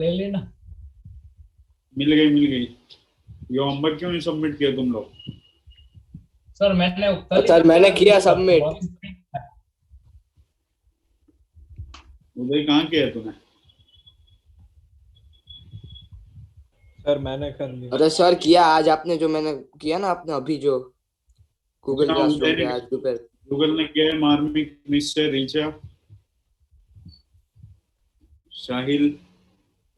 ले लेना। मिल गई मिल गई। ये होमवर्क क्यों नहीं सबमिट किया तुम लोग? सर मैंने कल ही सर मैंने किया वो सबमिट। उदय कहाँ किया है तूने? सर मैंने कर लिया। अरे सर किया आज आपने, जो मैंने किया ना आपने अभी, जो गूगल अच्छा, उदय क्लासरूम पे ने आज दोपहर। गूगल ने किया है। मार्मिक निश्चय रीचा शाहिल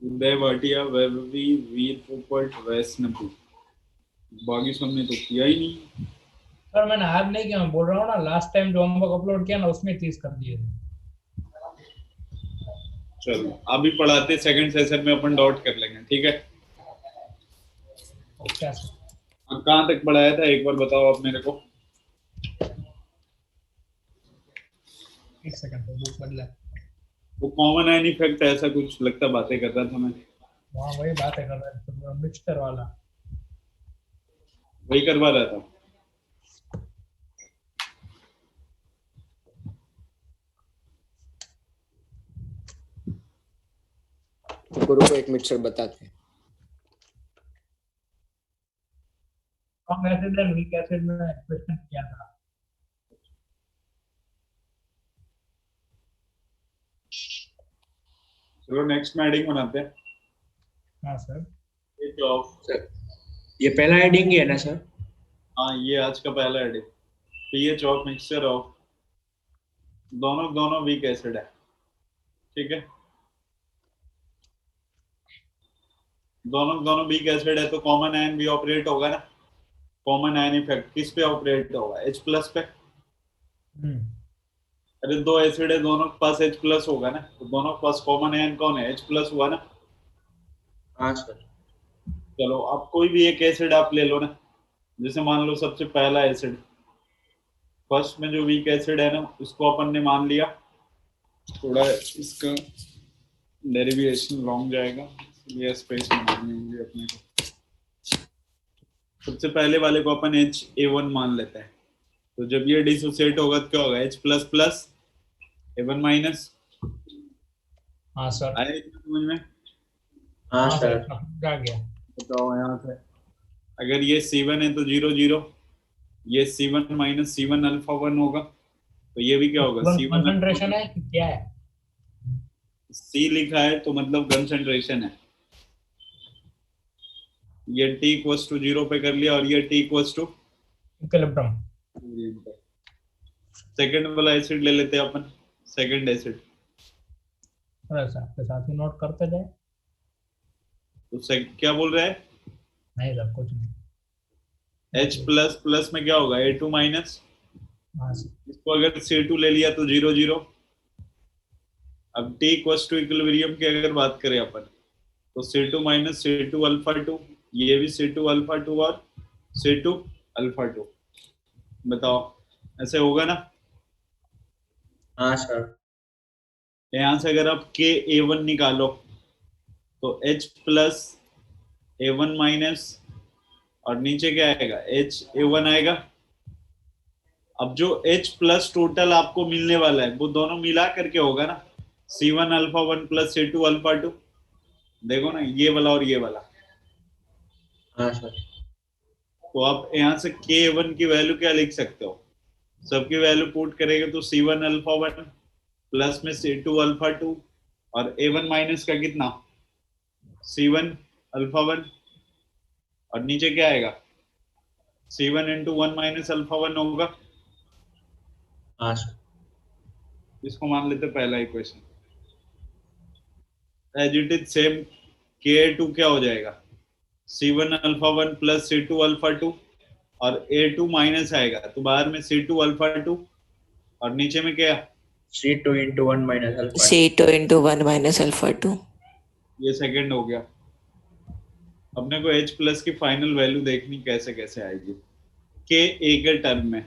उदय भाटिया वैभवी वीर पोपट वैष्णवी। बाकी सबने तो किया ही नहीं। सर मैंने आज नहीं किया, मैं बोल रहा हूँ ना, लास्ट टाइम जो होमवर्क अपलोड किया ना उसमें 30 कर दिए थे। चलो अभी पढ़ाते, सेकंड सेशन में अपन डॉट कर लेंगे, ठीक है? क्या सर? कहाँ तक पढ़ाया था एक बार बताओ आप मेरे को। 1 सेकंड तो बुक बदला। वो कॉमन एन इफेक्ट ऐसा कुछ लगता बातें कर रहा था मैं। वहाँ वही बातें कर रहे थे, तो मिक्सचर वाला। वही करवा रहा था। रुको एक मिनट सर बताते हैं। Strong acid and weak acid में क्वेश्चन किया था। चलो नेक्स्ट में हेडिंग बनाते हैं। हाँ सर। ये जॉब। सर ये पहला हेडिंग ही है ना सर? हाँ ये आज का पहला heading. PH of mixture of दोनों दोनों वीक एसिड है, ठीक है? दोनों दोनों वीक एसिड है तो कॉमन आयन भी ऑपरेट होगा ना। कॉमन आयन इफेक्ट किस पे ऑपरेट होगा? H प्लस पे। अरे दो एसिड है, दोनों के पास H प्लस होगा ना, तो दोनों के पास कॉमन आयन कौन है? H प्लस हुआ ना। हाँ सर। चलो अब कोई भी एक एसिड आप ले लो ना, जैसे मान लो सबसे पहला एसिड, फर्स्ट में जो वीक एसिड है ना उसको अपन ने मान लिया। थोड़ा इसका डेरिवेशन लॉन्ग जाएगा, ये स्पेस बनानी होंगी अपने को। सबसे पहले वाले को अपन HA1 मान लेते हैं, तो जब ये डिसोसिएट होगा तो क्या होगा? H plus plus A1 minus. हाँ सर। आया समझ में? हाँ हाँ सर। आ गया। बताओ यहाँ से, अगर ये C1 है तो 0 0, ये C1 माइनस C1 अल्फा 1 होगा, तो ये भी क्या होगा? C1 कंसंट्रेशन है कि क्या है? C लिखा है तो मतलब कंसंट्रेशन है। ये T इक्वल्स टू 0 पे कर लिया और ये T equals to equilibrium. Second वाला एसिड ले लेते हैं अपन। सेकंड एसिड सर आपके साथ ही नोट करते जाए। तो क्या बोल रहा है? नहीं सर कुछ नहीं। H प्लस प्लस में क्या होगा? A2 minus. हाँ सर। इसको अगर C2 ले लिया तो 0 0। अब T इक्वल्स टू इक्विलिब्रियम की अगर बात करें अपन, तो C2 माइनस C2 अल्फा 2, ये भी C2 अल्फा 2 और C2 अल्फा 2। बताओ ऐसे होगा ना? हाँ सर। यहाँ से अगर आप KA1 निकालो तो H प्लस A1 माइनस और नीचे क्या आएगा? HA1 आएगा। अब जो H प्लस टोटल आपको मिलने वाला है वो दोनों मिला करके होगा ना, C1 alpha 1 plus C2 alpha 2। देखो ना, ये वाला और ये वाला। हाँ सर। तो आप यहाँ से K1 की वैल्यू क्या लिख सकते हो? सबकी वैल्यू पुट करेंगे तो C1 अल्फा 1 प्लस में C2 अल्फा 2 और A1 माइनस का कितना? C1 अल्फा 1 और नीचे क्या आएगा? C1 इंटू 1 माइनस अल्फा 1 होगा। हाँ सर। इसको मान लेते पहला equation. As it is same, K2 क्या हो जाएगा? C1 alpha 1 plus C2 alpha 2 और A2 माइनस आएगा तो बाहर में C2 अल्फा 2 और नीचे में क्या? C2 into 1 minus alpha 2। C2 into 1 minus alpha 2। ये सेकंड हो गया। अपने को H प्लस की फाइनल वैल्यू देखनी कैसे कैसे आएगी के ए के टर्म में।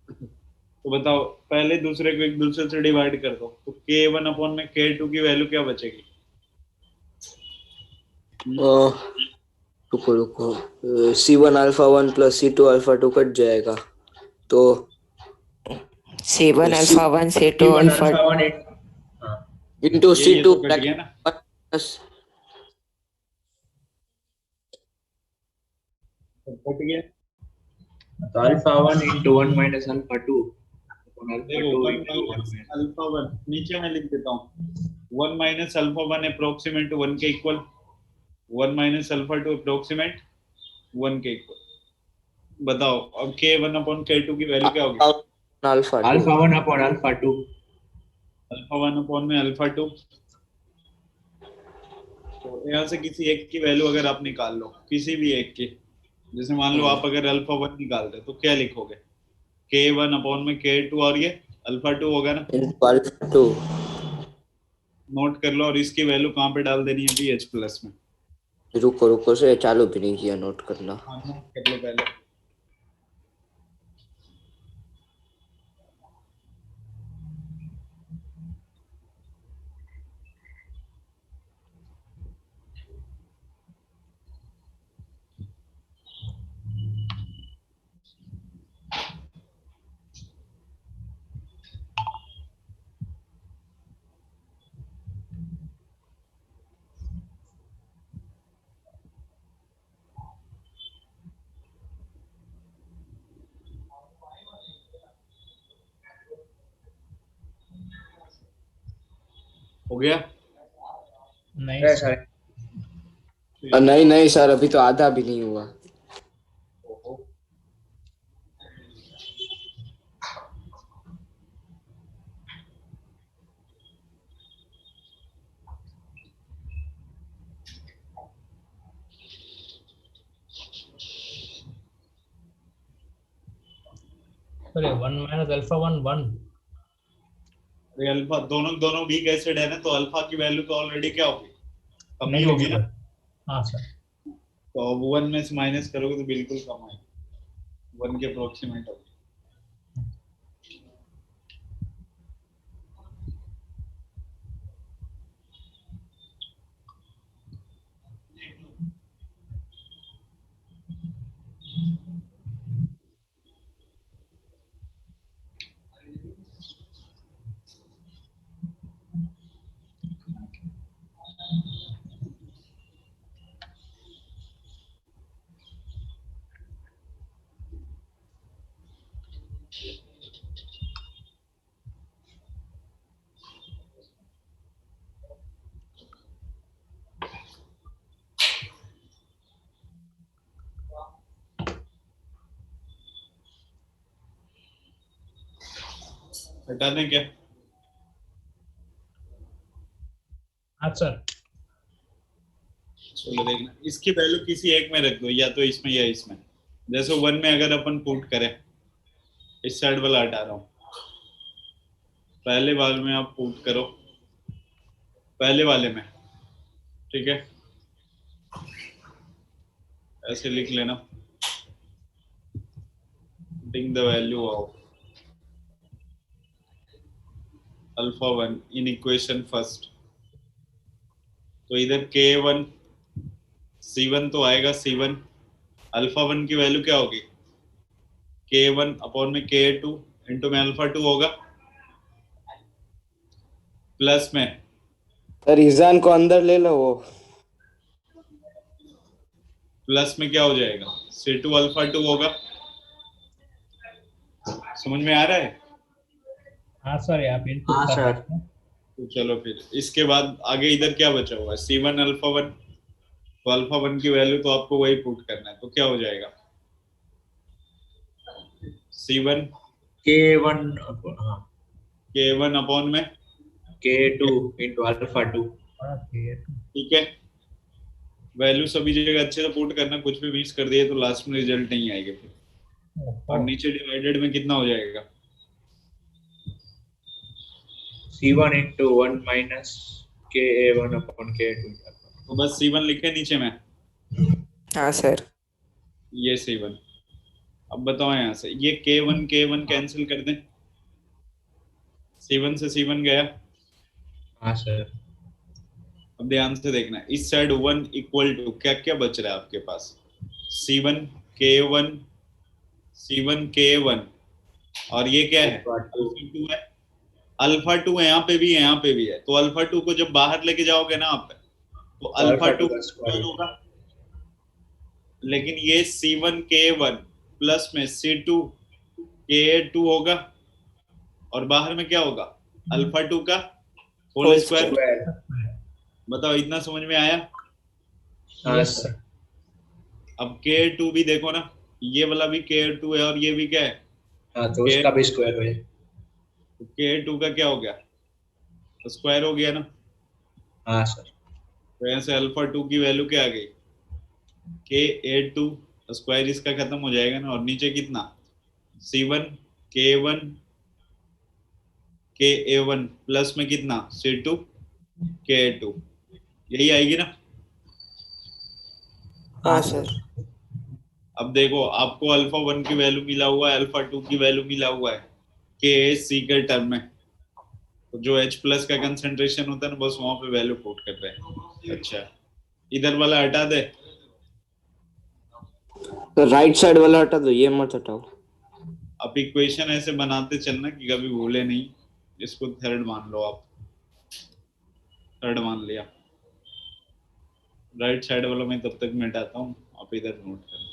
तो बताओ पहले दूसरे को एक दूसरे से डिवाइड कर दो तो K1 अपॉन में K2 की वैल्यू क्या बचेगी? रुको रुको, C1 alpha 1 plus C2 alpha 2 cut जाएगा तो C1 alpha 1 C2 C1 alpha alpha 1 into ये C2 तो कट गया ना। तो घट गया। तो alpha 1 into 1 minus alpha 2 upon alpha देखो 2 one into 1 minus minus alpha one, नीचे मैं लिख देता हूँ, one minus alpha one approximate one के equal, one minus alpha two approximate one के इक्वल। बताओ अब K one upon K two की वैल्यू क्या होगी? Alpha 2 alpha 1 upon alpha 2 alpha one upon में अल्फा टू। तो यहाँ से किसी एक की वैल्यू अगर आप निकाल लो, किसी भी एक की, जैसे मान लो आप अगर अल्फा वन निकालते तो क्या लिखोगे? के वन अपॉन में के टू, और ये अल्फा टू होगा ना, इंटू अल्फा 2। नोट कर लो। और इसकी वैल्यू कहाँ पे डाल देनी है? एच प्लस में। रुको रुको से चालू भी नहीं किया, नोट करना। हाँ, नोट कर लो पहले। हो गया? नहीं है सर, सर। नहीं नहीं सर, अभी तो आधा भी नहीं हुआ। अरे 1 माइनस अल्फा 1 1। अरे अल्फा दोनों दोनों वीक एसिड है ना, तो अल्फा की वैल्यू तो ऑलरेडी क्या होगी? कम ही होगी ना। हाँ सर। तो अब वन में से माइनस करोगे तो बिल्कुल कम आएगी, वन के अप्रोक्सीमेट होगी। हटा दें क्या? हाँ सर। चलो देखना, इसकी वैल्यू किसी एक में रख दो, या तो इसमें या इसमें। जैसे वन में अगर अपन पुट करें, इस साइड वाला हटा रहा हूँ, पहले वाले में आप पुट करो, पहले वाले में, ठीक है, ऐसे लिख लेना, putting the value of alpha one in equation first. तो इधर के वन सी वन तो आएगा, सी वन अल्फा वन की वैल्यू क्या होगी? के वन अपॉन में के टू इंटू में अल्फा टू होगा, प्लस में सर ईजान को अंदर ले लो, वो प्लस में क्या हो जाएगा? सी टू अल्फा टू होगा। समझ में आ रहा है? हाँ सर, आप इनपुट हाँ कर सर। रहे हैं। तो चलो फिर इसके बाद आगे इधर क्या बचा हुआ है? सी वन अल्फा वन। तो अल्फा वन की वैल्यू तो आपको वही पुट करना है, तो क्या हो जाएगा? सी वन K1 हाँ के वन अपॉन में, K2 into अल्फा 2 और ठीक है। वैल्यू सभी जगह अच्छे से पुट करना, कुछ भी मिस कर दिए तो लास्ट में रिजल्ट नहीं आएगा फिर। और नीचे डिवाइडेड में कितना हो जाएगा? C1 into 1 minus Ka1 upon K2 तो बस C1 लिखे नीचे में, हाँ सर। ये C1। अब बताओ यहाँ से ये K1 कैंसिल कर दें, C1 से C1 गया। हाँ सर। अब ध्यान से देखना, इस साइड 1 इक्वल टू क्या क्या बच रहा है आपके पास? C1 K1 और ये क्या है? अल्फा 2 है। अल्फा 2 यहाँ पे भी है, यहाँ पे भी है। तो अल्फा 2 को जब बाहर लेके जाओगे ना आप, तो अल्फा 2 स्क्वायर होगा, लेकिन ये C1K1 प्लस में C2K2 होगा, और बाहर में क्या होगा, अल्फा 2 का होल होल स्क्वायर। स्क्वायर। बताओ इतना समझ में आया? हाँ यस सर। अब K2 भी देखो ना, ये वाला भी K2 है और ये भी क्या है, हाँ तो उसका भी स्क्वायर है। K2 का क्या हो गया, स्क्वायर हो गया ना। हाँ सर। तो यहाँ से अल्फा 2 की वैल्यू क्या आ गई, K2, स्क्वायर इसका खत्म हो जाएगा ना, और नीचे कितना, C1K1 Ka1 प्लस में कितना, C2K2, यही आएगी ना। हाँ सर। अब देखो आपको अल्फा 1 की वैल्यू मिला हुआ है, अल्फा 2 की वैल्यू मिला हुआ है KC के टर्म में, तो जो H प्लस का कंसंट्रेशन होता है ना, बस वहां पे वैल्यू पुट कर रहे हैं। अच्छा, इधर वाला हटा दे। तो राइट साइड वाला हटा दो, ये मत हटाओ। अब इक्वेशन ऐसे बनाते चलना कि कभी भूले नहीं। इसको थर्ड मान लो आप, थर्ड मान लिया। राइट साइड वाला मैं तब तक मिटाता हूँ, आप इधर नोट कर।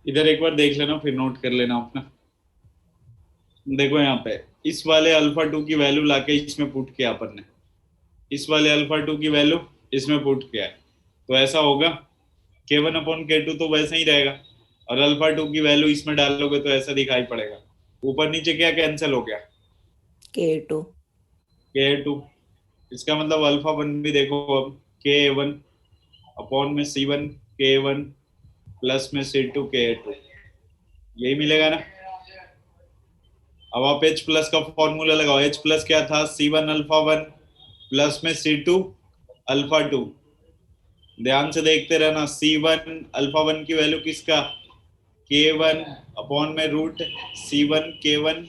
इधर एक बार देख लेना, फिर नोट कर लेना अपना। देखो यहाँ पे इस वाले अल्फा 2 की वैल्यू लाके इसमें पुट किया अपन ने, इस वाले अल्फा 2 की वैल्यू इसमें पुट किया है, तो ऐसा होगा K1/K2 तो वैसे ही रहेगा, और अल्फा 2 की वैल्यू इसमें डालोगे तो ऐसा दिखाई पड़ेगा। ऊपर नीचे क्या कैंसिल हो गया, K2। K2। इसका मतलब अल्फा 1 भी देखो, अब K1 अपॉन में C1K1 प्लस में C2K2, यही मिलेगा ना। अब आप H प्लस का फॉर्मूला लगाओ, H प्लस क्या था, C1 अल्फा 1 प्लस में C2 अल्फा 2। ध्यान से देखते रहना, C1 अल्फा 1 की वैल्यू किसका, K1 अपॉन में रूट C1K1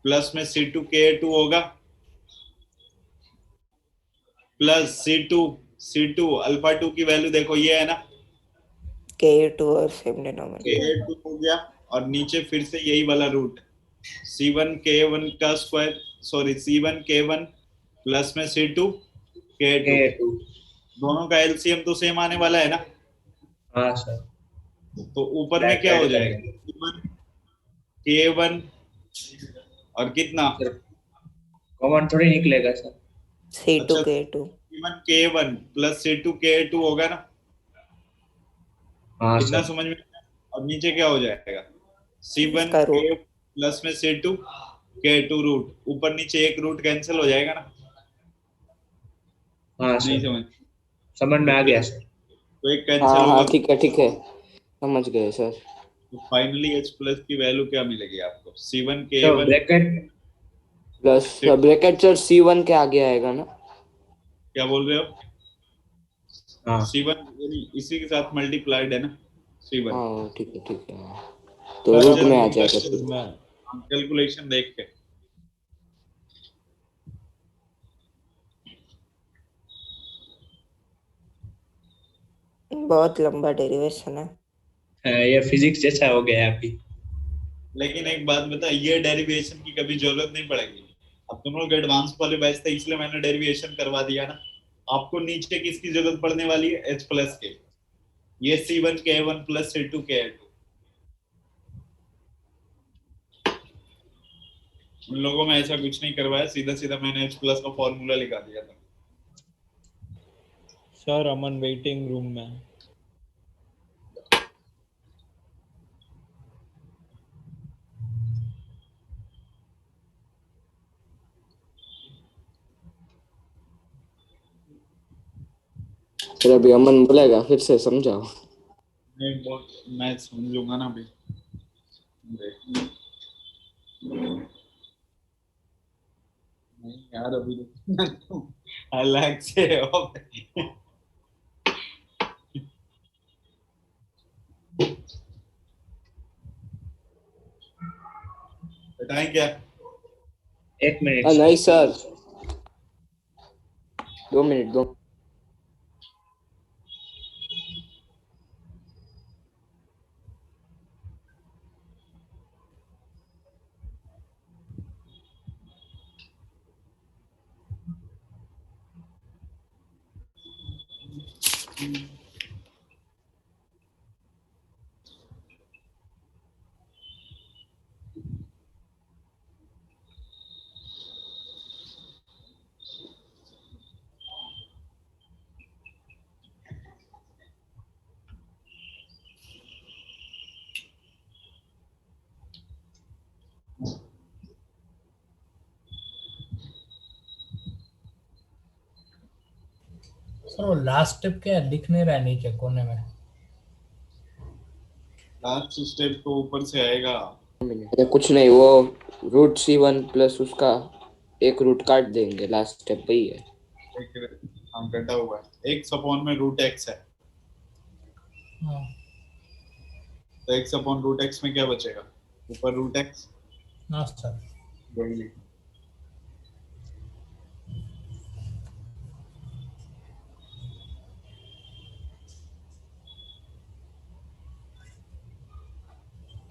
प्लस में C2K2 होगा, प्लस C2 अल्फा 2 की वैल्यू देखो ये है ना, K2 और सेम डिनोमिनेटर। K2 हो गया, और नीचे फिर से यही वाला रूट C1K1 का स्क्वायर, सॉरी C1K1 प्लस में C2K2, K2। दोनों का एलसीएम तो सेम आने वाला है ना। हाँ सर। तो ऊपर में बैक क्या हो ऐड जाएगा, करेंगे K1 और कितना, सर, कॉमन थोड़ी निकलेगा सर। C2 अच्छा K2। C1K1 प्लस C2K2 होगा ना, हाँ इतना सर। समझ में आया? और नीचे क्या हो जाएगा, इसका C1K रूट। प्लस में C2K2 रूट, ऊपर नीचे एक रूट कैंसिल हो जाएगा ना। हाँ नहीं सर, समझ, समझ में तो आ फिर गया सर। तो एक कैंसिल हाँ होगा, हाँ, ठीक है, समझ गए सर। तो फाइनली H प्लस की वैल्यू क्या मिलेगी आपको, तो C1K1 bracket. Plus bracket sir C1 के आगे आएगा ना। क्या बोल रहे हो, हाँ C1 इसी के साथ मल्टीप्लाइड है ना C1। हाँ ठीक है, तो सर रूट अच्छा में अमन आ बोले जाएगा फिर। मैं कैलकुलेशन देख के, बहुत लंबा डेरिवेशन है। ये फिजिक्स जैसा हो गया है अभी। लेकिन एक बात बता, ये डेरिवेशन की कभी जरूरत नहीं पड़ेगी। अब तुम लोग एडवांस वाले बैच थे इसलिए मैंने डेरिवेशन करवा दिया ना। आपको नीचे किसकी जरूरत पड़ने वाली है, H प्लस के, ये C1K1 प्लस C2K2। उन लोगों में ऐसा कुछ नहीं करवाया, सीधा सीधा मैंने H प्लस का फॉर्मूला लिखा दिया था। सर अमन वेटिंग रूम में। फिर अभी अमन बोलेगा, फिर से समझाओ। मैं समझूंगा ना अभी, देख। नहीं यार अभी अलग से हो। बताएं क्या? एक मिनट हाँ नहीं सर, 2 मिनट दो। सर वो लास्ट स्टेप क्या है, दिख नहीं रहा है नीचे कोने में। लास्ट स्टेप तो ऊपर से आएगा। अरे कुछ नहीं, वो √C1 प्लस उसका एक रूट काट देंगे, लास्ट स्टेप वही है। एक हम कटा हुआ है, एक अपॉन में √x है, हाँ तो x अपॉन √x में क्या बचेगा? ऊपर √x ना सर। वही लिख।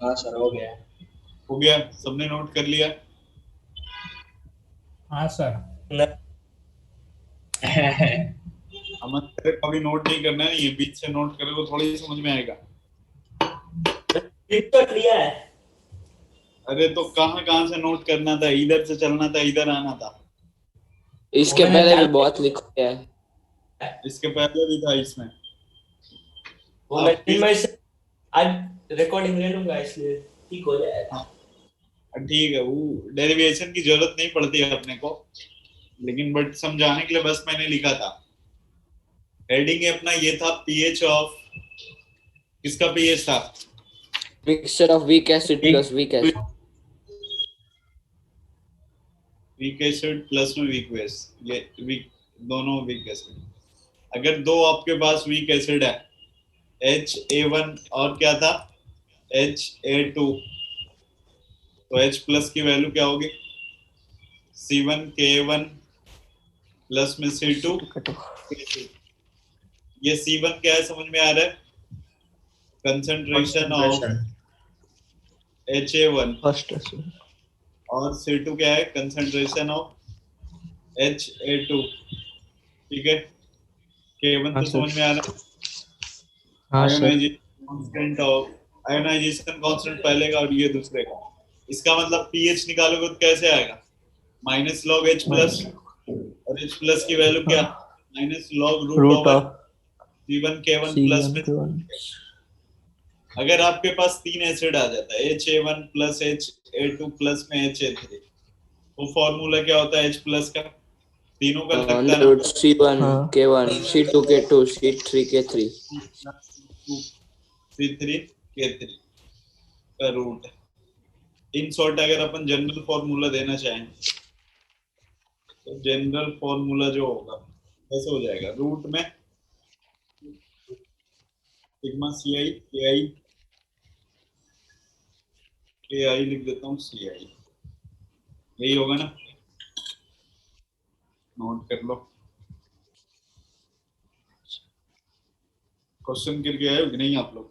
हाँ सर हो गया। हो गया, सबने नोट कर लिया? हाँ सर। अमन तेरे को अभी नोट नहीं करना है, ये बीच से नोट करोगे तो थोड़ी समझ में आएगा। कर लिया है। अरे तो कहाँ कहाँ से नोट करना था? इधर से चलना था, इधर आना था। इसके पहले भी बहुत लिखा है। इसके पहले भी था इसमें। वो मैं इनमें से आज रिकॉर्डिंग ले लूंगा इसलिए ठीक हो जाएगा। ठीक है, वो डेरिवेशन की जरूरत नहीं पड़ती है अपने को, लेकिन बट समझाने के लिए बस मैंने लिखा था। हेडिंग अपना ये था, पीएच ऑफ, किसका पीएच था? Mixture of weak acid plus weak acid. Weak acid plus में वीक बेस, ये वीक, दोनों वीक एसिड। अगर दो आपके पास वीक एसिड है, HA1 और क्या था HA2, तो H प्लस की वैल्यू क्या होगी? C1K1 प्लस में C2। ये C1 क्या है समझ में आ रहा है? Concentration of HA1। फर्स्ट और C2 क्या है? Concentration of HA2। ठीक है, K1 तो समझ में आ रहा है। आयोनाइजेशन कांस्टेंट पहले का और ये दूसरे का। इसका मतलब पीएच निकालोगे तो कैसे आएगा? माइनस लॉग H प्लस, और H प्लस की वैल्यू क्या? Minus log root of C1K1 plus में। अगर आपके पास तीन एसिड आ जाता है, HA1 प्लस HA2 प्लस में HA3, तो फॉर्मूला क्या होता है H प्लस का? तीनों का लगता है ना, C1 K1 C2 K2 C3 K3 C3 K3 का रूट। इन शॉर्ट अगर अपन जनरल फॉर्मूला देना चाहें तो जनरल फॉर्मूला जो होगा कैसे हो जाएगा? रूट में सिग्मा KI लिख देता हूँ, CI यही होगा ना? नोट कर लो। क्वेश्चन करके आए हो कि नहीं आप लोग?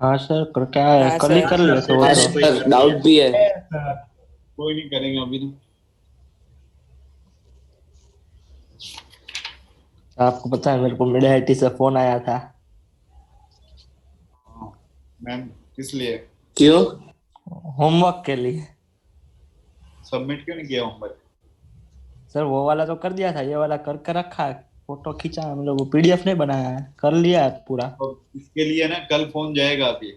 हाँ सर, कर क्या है, हाँ कल ही सर। कर लिया था वो तो। डाउट भी है। कोई नहीं करेंगे अभी तो। आपको पता है, मेरे को मेडिसिटी से फोन आया था। मैम किस लिए? क्यों? होमवर्क के लिए। सबमिट क्यों नहीं किया होमवर्क? सर वो वाला तो कर दिया था, ये वाला करके रखा है, फोटो खींचा है, हम लोग PDF नहीं बनाया है, कर लिया है पूरा। तो इसके लिए ना कल फोन जाएगा अभी।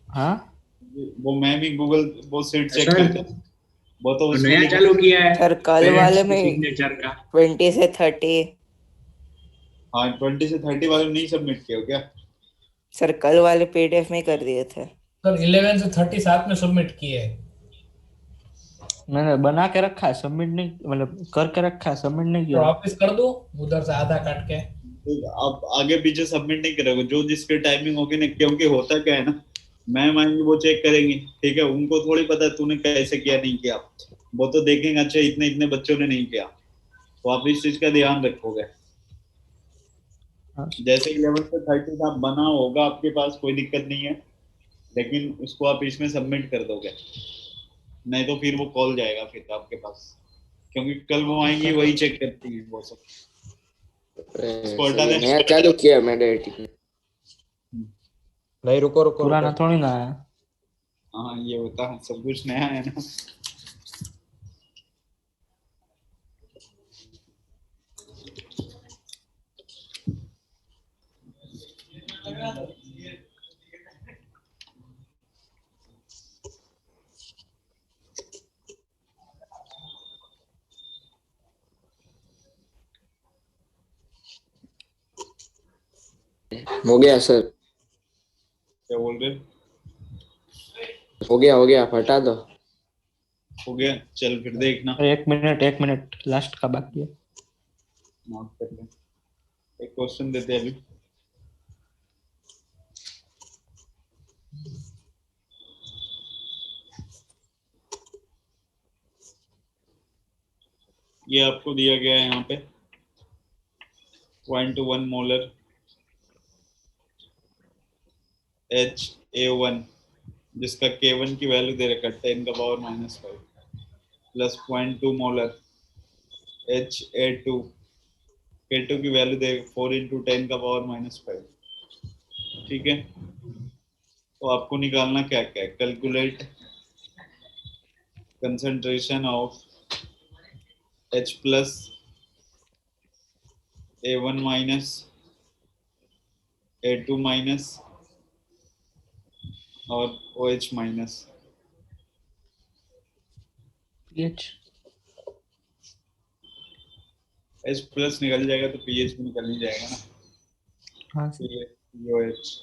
हाँ वो मैं भी गूगल वो सीट चेक करके, वो तो उसमें नया चालू किया है सर कल वाले में सिग्नेचर का। 20 से 30। हाँ 20 से 30 वाले नहीं सबमिट किए हो क्या? सर कल वाले PDF में कर दिए थे। सर 11 से 30 साथ में सबमिट किए। मैंने बना के रखा है, सबमिट नहीं, मतलब करके रखा है, सबमिट नहीं तो किया। वापस कर दूं उधर से आधा काट के? तो आप आगे पीछे सबमिट नहीं करोगे, जो जिसके टाइमिंग होगी ना, क्योंकि होता क्या है ना, मैम आएंगे वो चेक करेंगी, ठीक है, उनको थोड़ी पता है तूने कैसे किया नहीं किया, वो तो देखेंगे अच्छा इतने इतने बच्चों ने नहीं किया, तो आप इस चीज का ध्यान रखोगे। हाँ। जैसे 11 से 30 आप बना होगा आपके पास, कोई दिक्कत नहीं है, लेकिन उसको आप इसमें सबमिट कर दोगे, नहीं तो फिर वो कॉल जाएगा फिर आपके पास, क्योंकि कल वो आएंगी वही चेक करती है वो सब। इसको हटा सही है, दे। नया चालू किया मैंने एडिटिंग। नहीं रुको रुको पुराना रुको। थोड़ी ना है। हाँ ये होता है, सब कुछ नया है ना। हो गया सर, क्या बोल रहे? हो गया हटा दो। हो गया, चल फिर देखना। अरे 1 मिनट लास्ट का बाकी है। नोट कर ले, एक क्वेश्चन देते हैं अभी। ये आपको दिया गया है यहाँ पे 0.1 मोलर HA1, जिसका K1 की वैल्यू दे रखा है 10⁻⁻5 प्लस 0.2 मोलर HA2, K2 की वैल्यू दे 4 × 10⁻⁻5, ठीक है। तो आपको निकालना क्या क्या है, calculate concentration of H plus A1 minus A2 minus और OH minus. PH H plus निकल जाएगा तो पीएच भी निकल ही जाएगा ना। हाँ सर। OH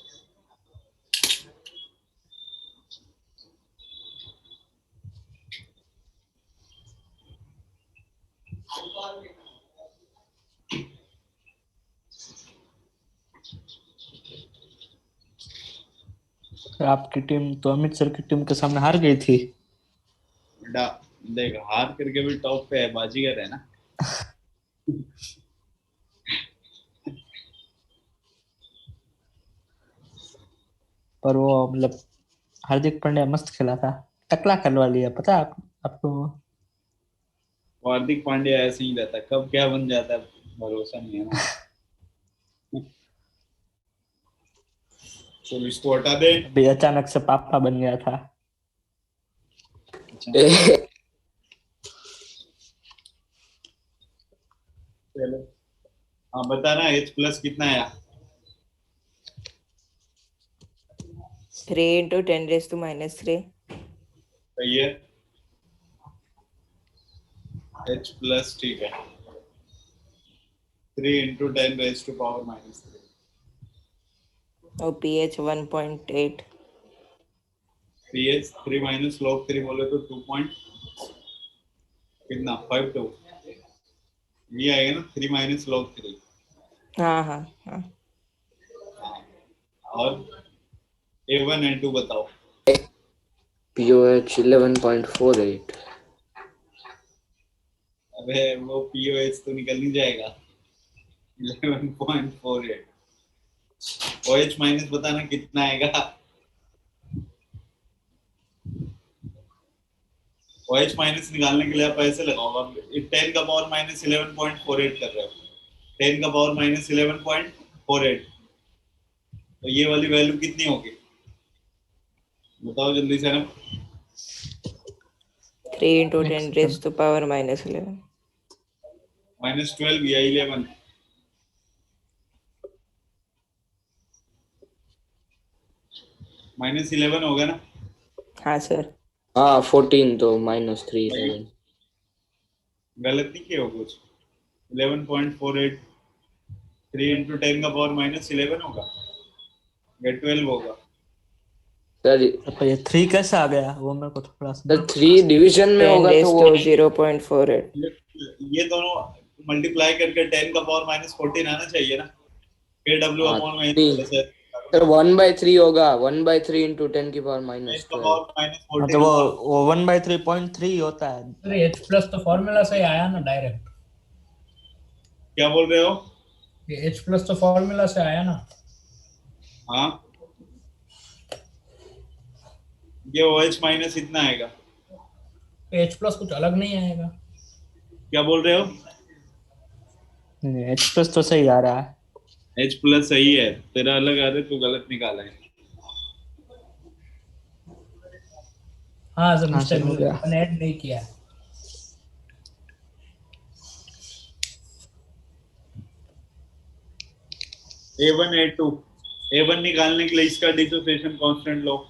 आपकी टीम तो अमित सर की टीम के सामने हार गई थी। देख हार करके भी टॉप पे है, बाजीगर है ना। पर वो मतलब हार्दिक पांड्या मस्त खेला था, टकला करवा लिया, पता है आपको? हार्दिक पांड्या ऐसे ही रहता है, कब क्या बन जाता है भरोसा नहीं है ना। तो इसको हटा दे। अभी अचानक से पापा बन गया था। चलो हाँ बताना H प्लस कितना आया। 3 × 10⁻³ सही है, H प्लस ठीक है, 3 × 10⁻⁻3 और pH 1.8। pH 3 माइनस log 3 बोले तो 2 पॉइंट कितना 52 ये आएगा ना, 3 माइनस log 3। हाँ हाँ हाँ। और A1 A2 बताओ। POH 11.48। अबे वो POH तो निकल नहीं जाएगा, 11.48। OH माइनस बताना कितना आएगा। OH माइनस निकालने के लिए आप ऐसे लगाओ, अब 10⁻⁻11.48 कर रहे हो, 10⁻⁻11.48, तो ये वाली वैल्यू कितनी होगी बताओ जल्दी से ना। 3 × 10⁻⁻11। -12 या 11 -11 होगा ना। हाँ सर। हाँ 14 तो -3 गलत नहीं किया हो कुछ, 11.48 3 × 10⁻⁻11 होगा या 12 होगा। सर तो ये 3 कैसे आ गया वो मेरे को थोड़ा सर 3 डिवीजन में 10 होगा तो raised वो to 0.48. ये दोनों मल्टीप्लाई करके 10 का पावर -14 आना चाहिए ना। kW हाँ, अपॉन में नहीं। सर 1/3 होगा, 1/3 इंटू 10 की पावर 10 का -12। पावर मतलब -14 वो 1/3.3 होता है। अरे एच प्लस तो फॉर्मूला से ही आया ना डायरेक्ट। क्या बोल रहे हो? ये एच प्लस तो फॉर्मूला से आया ना। हाँ, ये OH माइनस इतना आएगा। एच प्लस कुछ अलग नहीं आएगा। क्या बोल रहे हो? H+ तो सही आ रहा है। H प्लस सही है, तेरा अलग आ रहा है, तू गलत निकाला है। हाँ सर, हाँ सर, मिस्टेक हो गया। मैंने ऐड नहीं किया। A1 A2 A1 निकालने के लिए इसका डिसोसिएशन कांस्टेंट लो।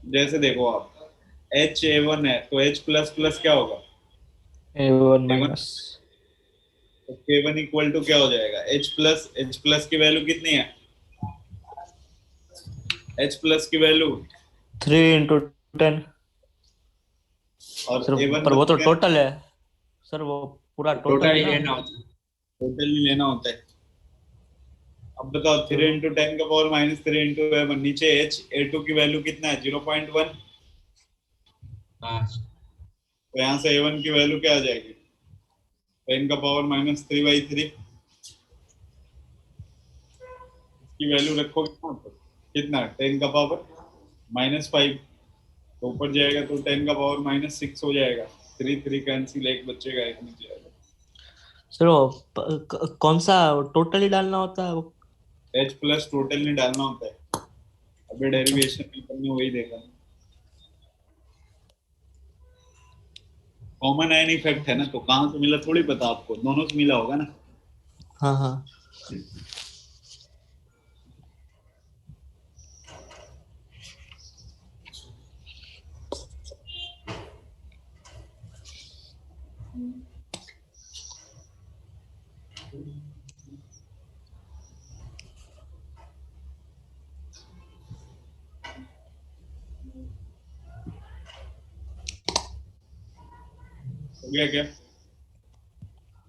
जैसे देखो आप, H A1 है तो H प्लस प्लस क्या होगा? A1 A1 minus. तो K1 इक्वल टू क्या हो जाएगा? H प्लस की वैल्यू कितनी है? H प्लस की वैल्यू 3 × 10। और सर A1 पर वो तो क्या? टोटल है सर, वो पूरा टोटल टोटल है ही ना। लेना होता है। टोटल नहीं लेना होता है। अब बताओ 3 × 10 का पावर -3 × A1, नीचे H A2 की वैल्यू कितना है? 0.1। हाँ तो यहाँ से A1 की वैल्यू क्या आ जाएगी? 10 का पावर -3/3 की वैल्यू रखोगे ना तो कितना? 10 का पावर -5 तो ऊपर जाएगा तो 10 का पावर -6 हो जाएगा। 3 कैंसिल, एक बचेगा, एक नीचे आएगा। सर वो कौन सा टोटल ही डालना होता है वो? H प्लस टोटल नहीं डालना होता है। अभी डेरिवेशन पेपर में वही देखा। कॉमन आयन इफेक्ट है ना, तो कहाँ से मिला थोड़ी पता आपको, दोनों से मिला होगा ना। हाँ हाँ। हो गया क्या?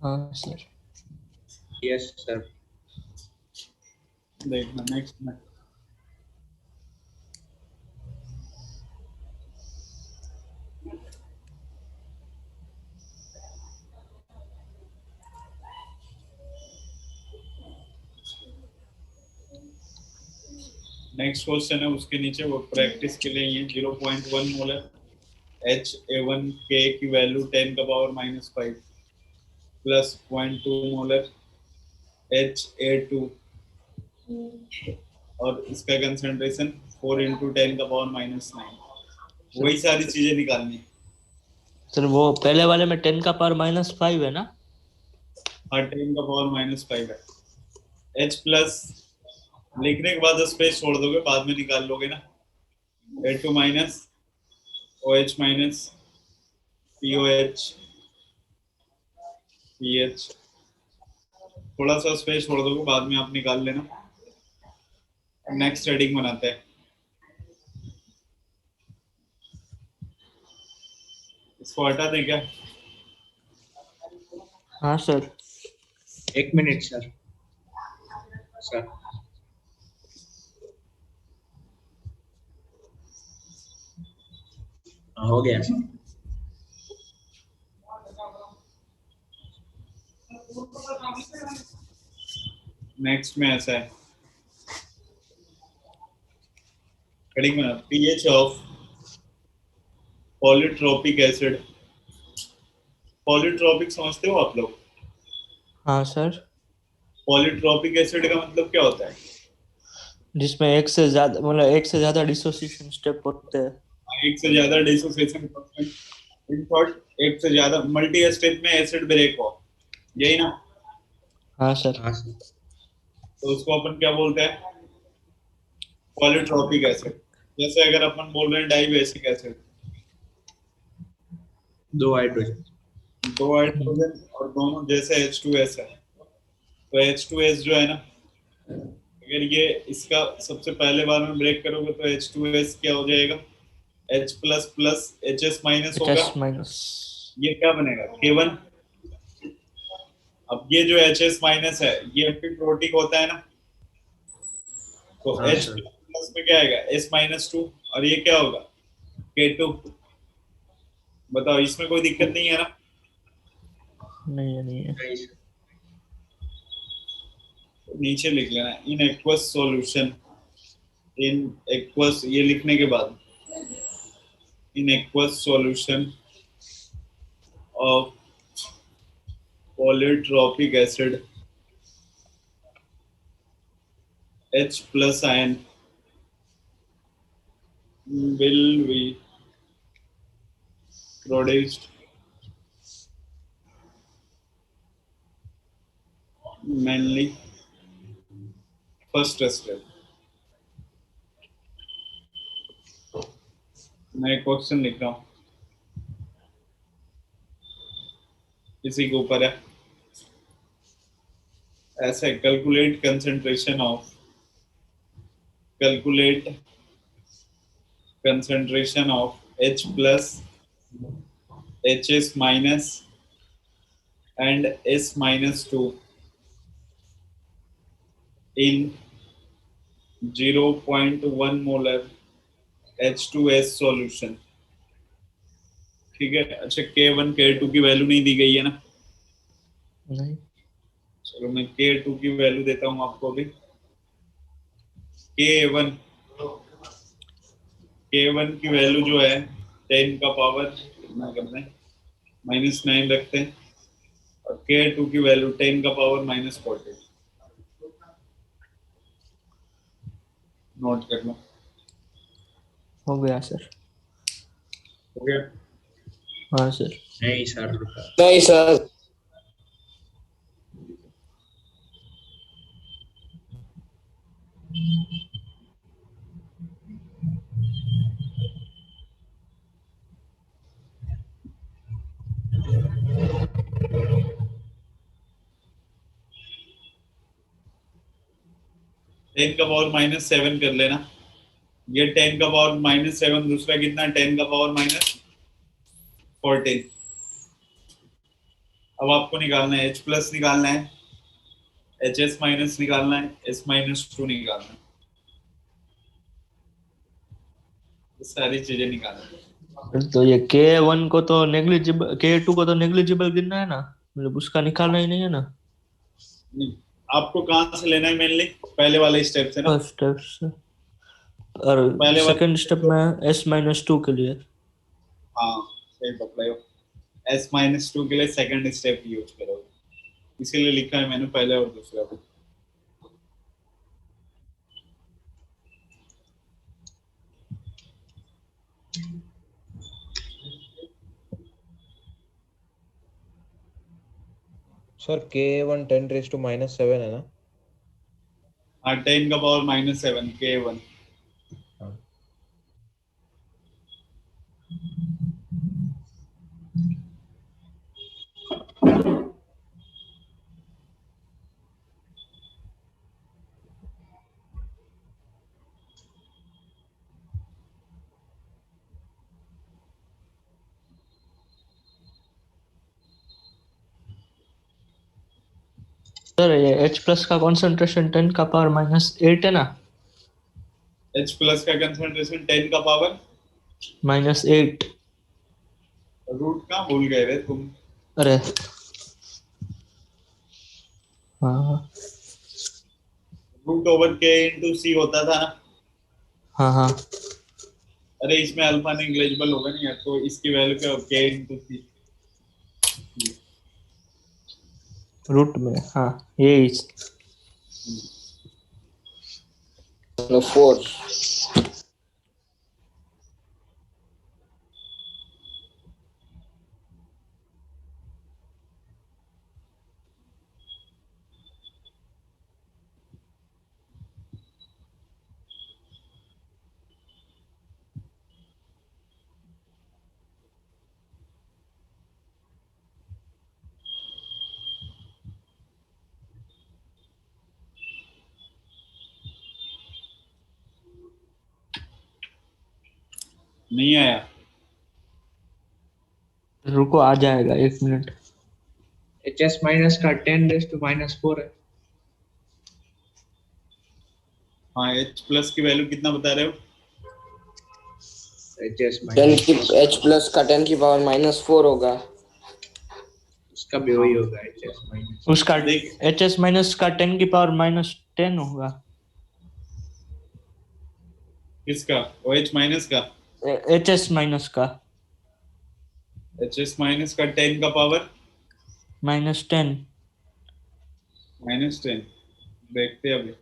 हाँ सर। Yes sir. देखना नेक्स्ट में। नेक्स्ट क्वेश्चन है, उसके नीचे वो प्रैक्टिस के लिए ये 0.1 मोलर HA1 K की वैल्यू 10 का पावर -5 प्लस 0.2 मोलर HA2 और इसका कंसंट्रेशन 4 × 10 का पावर -9। वही सारी चीजें निकालनी है। सर वो पहले वाले में 10 का पावर -5 है ना? हाँ, 10 का पावर -5 है। H प्लस लिखने के बाद स्पेस छोड़ दोगे, बाद में निकाल लोगे ना। A2 minus OH minus POH PH, थोड़ा सा स्पेस छोड़ दोगे, बाद में आप निकाल लेना। नेक्स्ट हेडिंग बनाते हैं। इसको हटा दें क्या? हाँ सर। 1 minute sir. सर हो गया सर। नेक्स्ट में ऐसा है, हेडिंग बना pH of polytropic acid. Polytropic समझते हो आप लोग? हाँ सर। पॉलीट्रोपिक एसिड का मतलब क्या होता है? जिसमें एक से ज्यादा, मतलब एक से ज्यादा डिसोसिएशन स्टेप होते हैं। एक से ज्यादा डिसोसिएशन, इन शॉर्ट एक से ज्यादा मल्टी स्टेप में एसिड ब्रेक हो, यही ना? हाँ सर। हाँ सर। तो उसको अपन क्या बोलते हैं? Polytropic acid. जैसे अगर अपन बोल रहे हैं डाइबेसिक एसिड, 2 हाइड्रोजन। 2 हाइड्रोजन और दोनों जैसे H2S है, तो H2S जो है ना, अगर ये इसका सबसे पहले बार में ब्रेक करोगे तो H2S क्या हो जाएगा, H plus plus HS minus होगा, HS माइनस, ये क्या बनेगा K1। अब ये जो HS माइनस है ये एम्फीट्रोटिक होता है ना, तो हाँ H सर। प्लस में क्या आएगा S माइनस 2, और ये क्या होगा K2। बताओ इसमें कोई दिक्कत नहीं है ना। नहीं है, नहीं है। नहीं सर। तो नीचे लिख लेना in aqueous solution, in aqueous ये लिखने के बाद in aqueous solution of polytropic acid H plus ion will be produced mainly first step। मैं क्वेश्चन लिख रहा हूँ, इसी के ऊपर है। ऐसे calculate concentration of H plus HS minus and S minus 2 in 0.1 molar H2S solution। ठीक है। अच्छा K1 K2 की वैल्यू नहीं दी गई है ना, नहीं, चलो मैं K2 की वैल्यू देता हूँ आपको अभी। K1 की वैल्यू जो है 10 का पावर कितना करते हैं -9 रखते हैं, और K2 की वैल्यू 10 का पावर -40। नोट कर लो। हो गया सर। हो गया। हाँ सर। नहीं सर। नहीं सर। 10 का पावर -7 कर लेना। ये 10 का पावर -7, दूसरा कितना 10 का पावर -14। अब आपको निकालना है H प्लस निकालना है, HS माइनस निकालना है, S माइनस 2 निकालना है, ये सारी चीजें निकालना है। तो ये K1 को तो नेग्लिजिबल, K2 को तो नेग्लिजिबल गिनना है ना, मतलब उसका निकालना ही नहीं है ना। नहीं, आपको कहाँ से लेना है मेनली, पहले वाले स्टेप से ना। फर्स्ट स्टेप से, और पहले सेकंड वाले स्टेप में S-2 के लिए। हाँ सही पकड़े हो। S-2 के लिए सेकंड स्टेप यूज करोगे, इसीलिए लिखा है मैंने पहले और दूसरा को। सर K1 10⁻⁻7 है ना। हाँ 10 का पावर -7 K1। हाँ। सर ये H प्लस का कॉन्सेंट्रेशन 10 का पावर -8 है ना। H प्लस का कंसंट्रेशन 10 का पावर -8। रूट कहाँ भूल गए रे तुम। अरे हाँ √K × C होता था ना। हाँ हाँ। अरे इसमें अल्फा नेग्लिजिबल होगा नहीं यार, तो इसकी वैल्यू क्या हो K × C। रूट में, हाँ यही। 4। नहीं आया। रुको आ जाएगा 1 मिनट। HS माइनस का 10⁻⁻4 है। हाँ, H प्लस की वैल्यू कितना बता रहे हो? HS 10 माइनस की h प्लस का 10 की पावर -4 होगा। उसका भी वही होगा HS माइनस। उसका देख, HS माइनस का 10 की पावर -10 होगा। किसका? OH माइनस का? HS माइनस का HS माइनस का 10 का पावर -10। -10। देखते हैं अभी।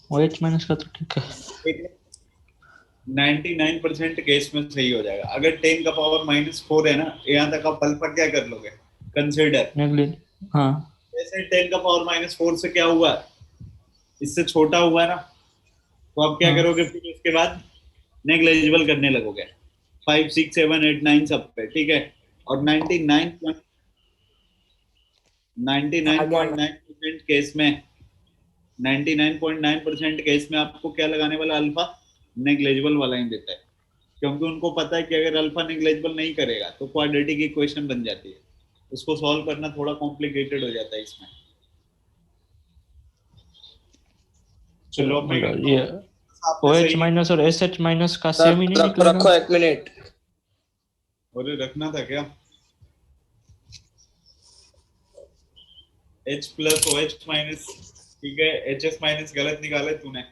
OH माइनस का तो ठीक है। 99% केस में सही हो जाएगा। अगर 10 का पावर -4 है ना, यहाँ तक आप अल्फा क्या कर लोगे? कंसिडर नेग्लिट हाँ जैसे 10 का पावर -4 से क्या हुआ, इससे छोटा हुआ है ना, तो आप क्या हाँ करोगे फिर उसके बाद? नेग्लिजिबल करने लगोगे 5 6 7 8 9 सब पे, ठीक है। और 99.9% केस में 99.9% केस में आपको क्या लगाने वाला? अल्फा नेग्लिजिबल वाला ही देता है, क्योंकि उनको पता है कि अगर अल्फा नेग्लिजिबल नहीं करेगा तो क्वाड्रेटिक इक्वेशन बन जाती है। उसको सॉल्व करना थोड़ा कॉम्प्लिकेटेड हो जाता है इसमें। चलो अब मैं मतलब ये आपने OH सही माइनस और SH माइनस का सर सेम ही नहीं निकलेगा। रखो 1 मिनट। और रखना था क्या? H प्लस OH माइनस, ठीक है। HS माइनस गलत निकाला है तूने।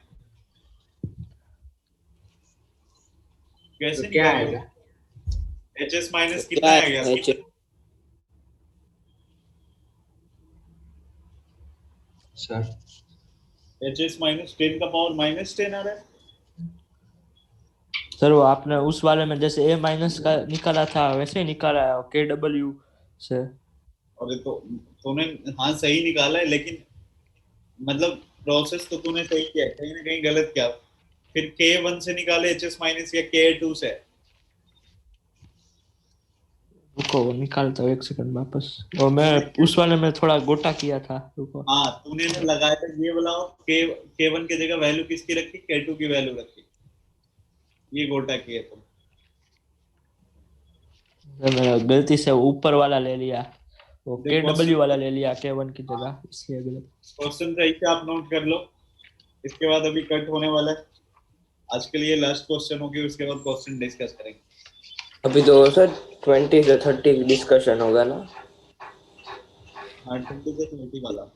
कैसे तो क्या निकालोगे? आएगा? HS माइनस क्या कितना है आ गया? h? सर HS माइनस 10 का पावर -10 आ रहा है। सर वो आपने उस वाले में जैसे A माइनस का निकाला था वैसे ही निकाला है KW से। और तो तूने हाँ सही निकाला है, लेकिन मतलब प्रोसेस तो तूने सही किया है, कहीं ना कहीं गलत किया। फिर K1 से निकाले HS माइनस या K2 से? रुको वो निकालता हूँ 1 सेकंड वापस। और मैं तूने उस वाले में थोड़ा गोटा किया था। रुको हाँ, तूने ना लगाया था ये वाला, और K1 की जगह वैल्यू किसकी रखी? K2 की वैल्यू रखी। ये गोटा किया तुम। मैं गलती से ऊपर वाला ले लिया, वो देखो KW वाला ले लिया K1 की जगह, इसलिए गलत। क्वेश्चन सही से आप नोट कर लो। इसके बाद अभी कट होने वाला है। आज के लिए लास्ट क्वेश्चन होगी, उसके बाद क्वेश्चन डिस्कस करेंगे। अभी तो सर 20 से 30 डिस्कशन होगा ना। हाँ, 20 से 30 वाला।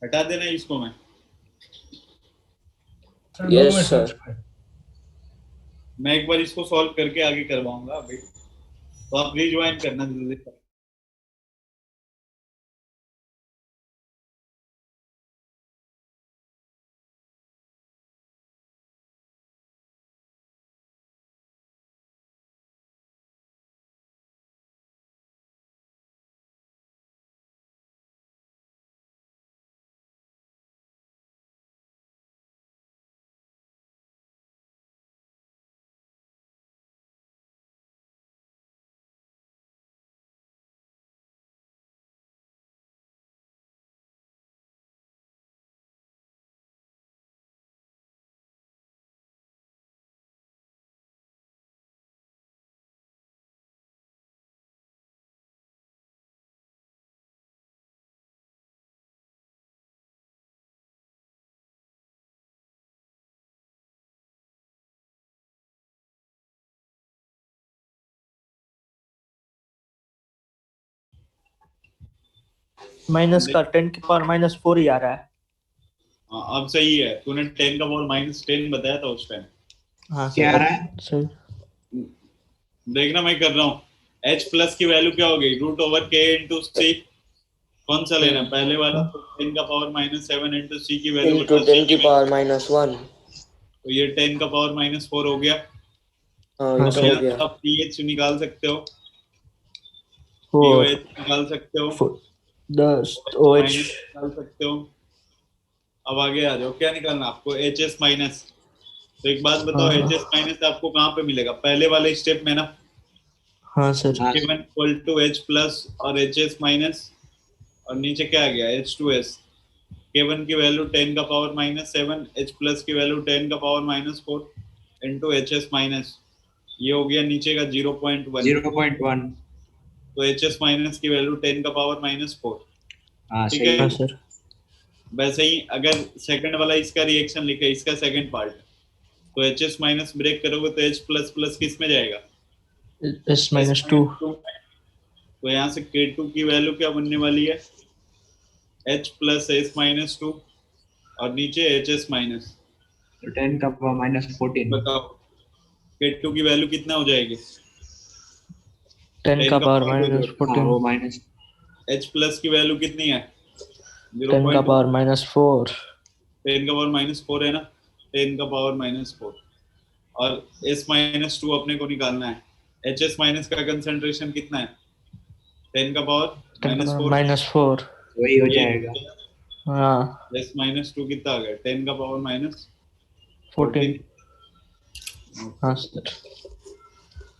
हटा देना इसको। Yes sir. मैं एक बार इसको सॉल्व करके आगे करवाऊंगा अभी, तो आप रिज्वाइन करना जल्दी से। माइनस का 10 की पावर -4 ही आ रहा है। हाँ, अब सही है। तूने 10 का पावर -10 बताया था उस टाइम। हाँ क्या आ सर रहा है? अब सही। देखना मैं कर रहा हूँ। H प्लस की वैल्यू क्या हो गई? √K into C। कौन सा लेना? पहले वाला तो 10 का पावर -7 इंटू C की वैल्यू इंटू बता। 10 की पावर -1। तो ये 10 का पावर -4 हो गया। हाँ हाँ ये अब तो हो यहाँ सर गया। से आप PH निकाल सकते हो, वो POH निकाल सकते हो, 10 OH OH माइनस निकाल सकते हो। अब आगे आ जाओ, क्या निकालना आपको? HS minus. तो एक बात बताओ, हाँ HS माइनस आपको कहाँ पे मिलेगा? पहले वाले स्टेप में ना। हाँ sir. K1 equal to H plus और HS माइनस, और नीचे क्या आ गया H2S। K1 की वैल्यू 10 का पावर -7, H प्लस की वैल्यू 10 का पावर -4 इंटू HS माइनस, ये हो गया नीचे का 0.1। 0.1। तो HS माइनस की वैल्यू 10 का पावर -4। हाँ ठीक सही है। हाँ है। सर। वैसे ही अगर सेकंड वाला इसका रिएक्शन लिखा है, इसका सेकंड पार्ट, तो HS माइनस ब्रेक करोगे तो H प्लस प्लस किस में जाएगा? S-2। S-2 में। तो यहाँ से K2 की वैल्यू क्या बनने वाली है? H प्लस S-2 और नीचे HS माइनस। तो 10 का पावर -14। बताओ K2 की वैल्यू कितना हो जाएगी? 10 का पावर हाँ -14। वो माइनस। H प्लस की वैल्यू कितनी है? 10 का 0.2। पावर -4। 10 का पावर -4 है ना, 10 का पावर -4। और S-2 अपने को निकालना है। HS माइनस का कंसंट्रेशन कितना है? 10 का पावर -4। -4। वही हो ये जाएगा। हाँ S-2 कितना आ गया? 10 का पावर -14। -14। हाँ सर।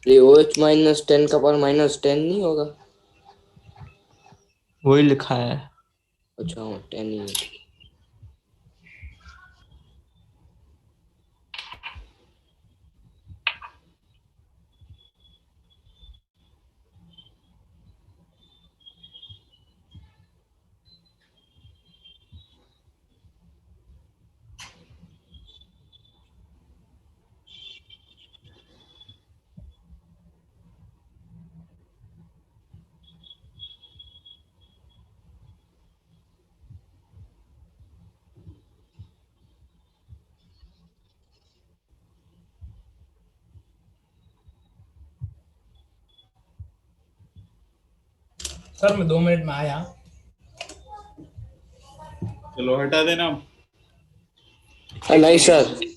ये OH माइनस 10 का पावर -10 नहीं होगा? वही लिखा है। अच्छा हाँ 10 ही है। सर मैं 2 मिनट में आया। चलो हटा देना अब। नहीं सर।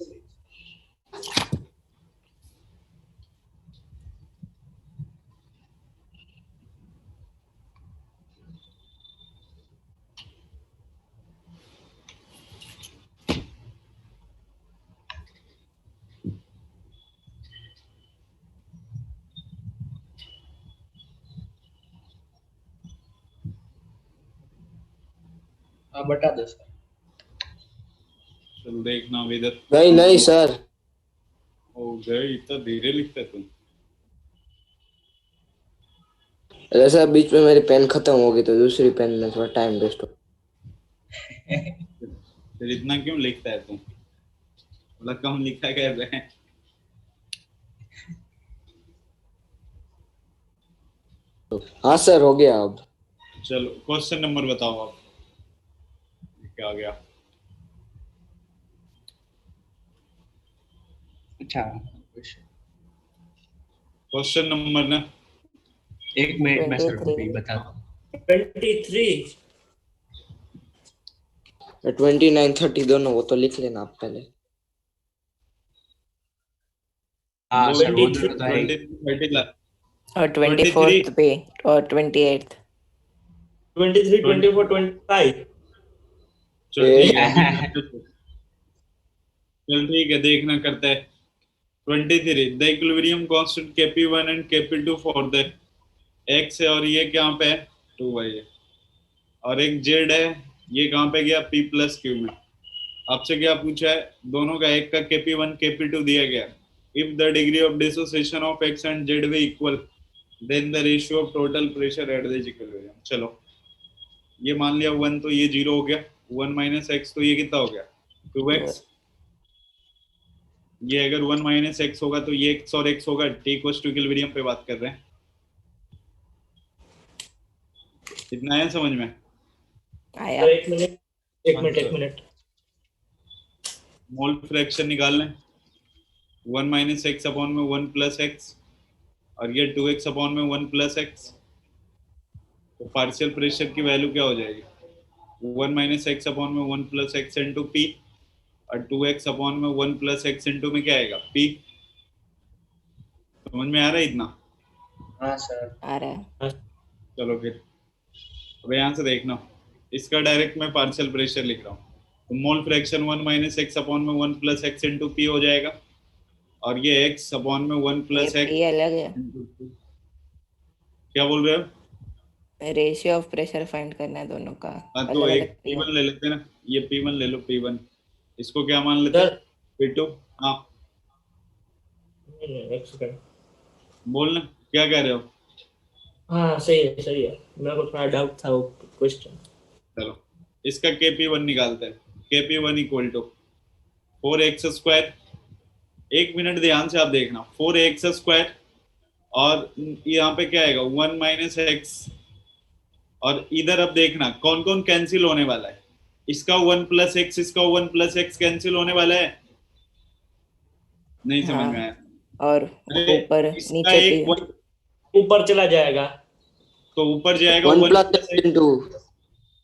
हाँ बता दो सर। चलो देखना अब इधर। नहीं सर। ओ गए, इतना धीरे लिखता है तुम। अरे सर बीच में मेरी पेन खत्म हो गई तो दूसरी पेन में थोड़ा टाइम वेस्ट हो। फिर इतना क्यों लिखता है तुम? थोड़ा कम लिखा कर रहे हैं। हाँ सर हो गया अब। चलो क्वेश्चन नंबर बताओ आप, क्या आ गया? अच्छा क्वेश्चन नंबर ना, एक मिनट में सर 23। बता दो। 23। 29 30 दोनों वो तो लिख लेना आप पहले। हाँ दो सर वो 23 दोनों तो है ही। 30 और 24th पे और 28th। 23 24 25। चल ठीक है अभी। चल ठीक है, देखना करते हैं। 23 the equilibrium constant Kp1 and Kp2 for the x है, और ये कहाँ पे है? 2y है। और एक z है, ये कहाँ पे गया? p प्लस क्यू में। आपसे क्या पूछा है? दोनों का, एक का Kp1 Kp2 दिया गया। If the degree of dissociation of x and z were equal, then the ratio of total pressure at the equilibrium. चलो ये मान लिया 1, तो ये 0 हो गया। 1 माइनस एक्स, तो ये कितना हो गया? 2x। ये अगर 1 माइनस एक्स होगा तो ये x और x होगा। t इक्वल्स टू इक्विलिब्रियम पे बात कर रहे हैं। इतना है समझ में? आया। एक मिनट एक मिनट। मोल फ्रैक्शन निकाल लें। 1 माइनस एक्स अपॉन में 1 प्लस एक्स, और ये 2x अपॉन में 1 प्लस एक्स। तो पार्शियल प्रेशर की वैल्यू क्या हो जाएगी? 1 माइनस एक्स अपॉन में 1 प्लस एक्स इंटू पी, और 2x अपॉन में 1 प्लस एक्स इंटू में क्या आएगा? p। समझ में आ रहा है इतना? हाँ सर आ रहा है। चलो फिर अब यहाँ से देखना, इसका डायरेक्ट मैं पार्शियल प्रेशर लिख रहा हूँ। तो mole fraction 1 minus x upon में 1 प्लस एक्स इंटू पी हो जाएगा, और ये x अपॉन में 1 ये प्लस P एक्स अलग है। Into P. क्या बोल रहे हो? रेशियो ऑफ प्रेशर फाइंड करना है दोनों का, हाँ, तो अलग एक अलग P1 ले लेते हैं ना, ये P1 ले लो, P1 इसको क्या मान लेते हैं? Sir P2। हाँ एक सेकंड। बोलना, क्या कह रहे हो? हाँ सही है सही है, मेरे को थोड़ा डाउट था वो क्वेश्चन। चलो इसका KP1 निकालते हैं। KP1 equal to 4x²। एक मिनट ध्यान से आप देखना, 4x² और यहाँ पे क्या आएगा 1 माइनस एक्स। और इधर अब देखना कौन कौन कैंसिल होने वाला है। इसका 1 प्लस एक्स, इसका 1 प्लस एक्स कैंसिल होने वाला है। नहीं समझ में हाँ, आया? और अरे ऊपर इसका नीचे एक पे 1 ऊपर चला जाएगा। तो ऊपर जाएगा 1 1 plus plus x x into,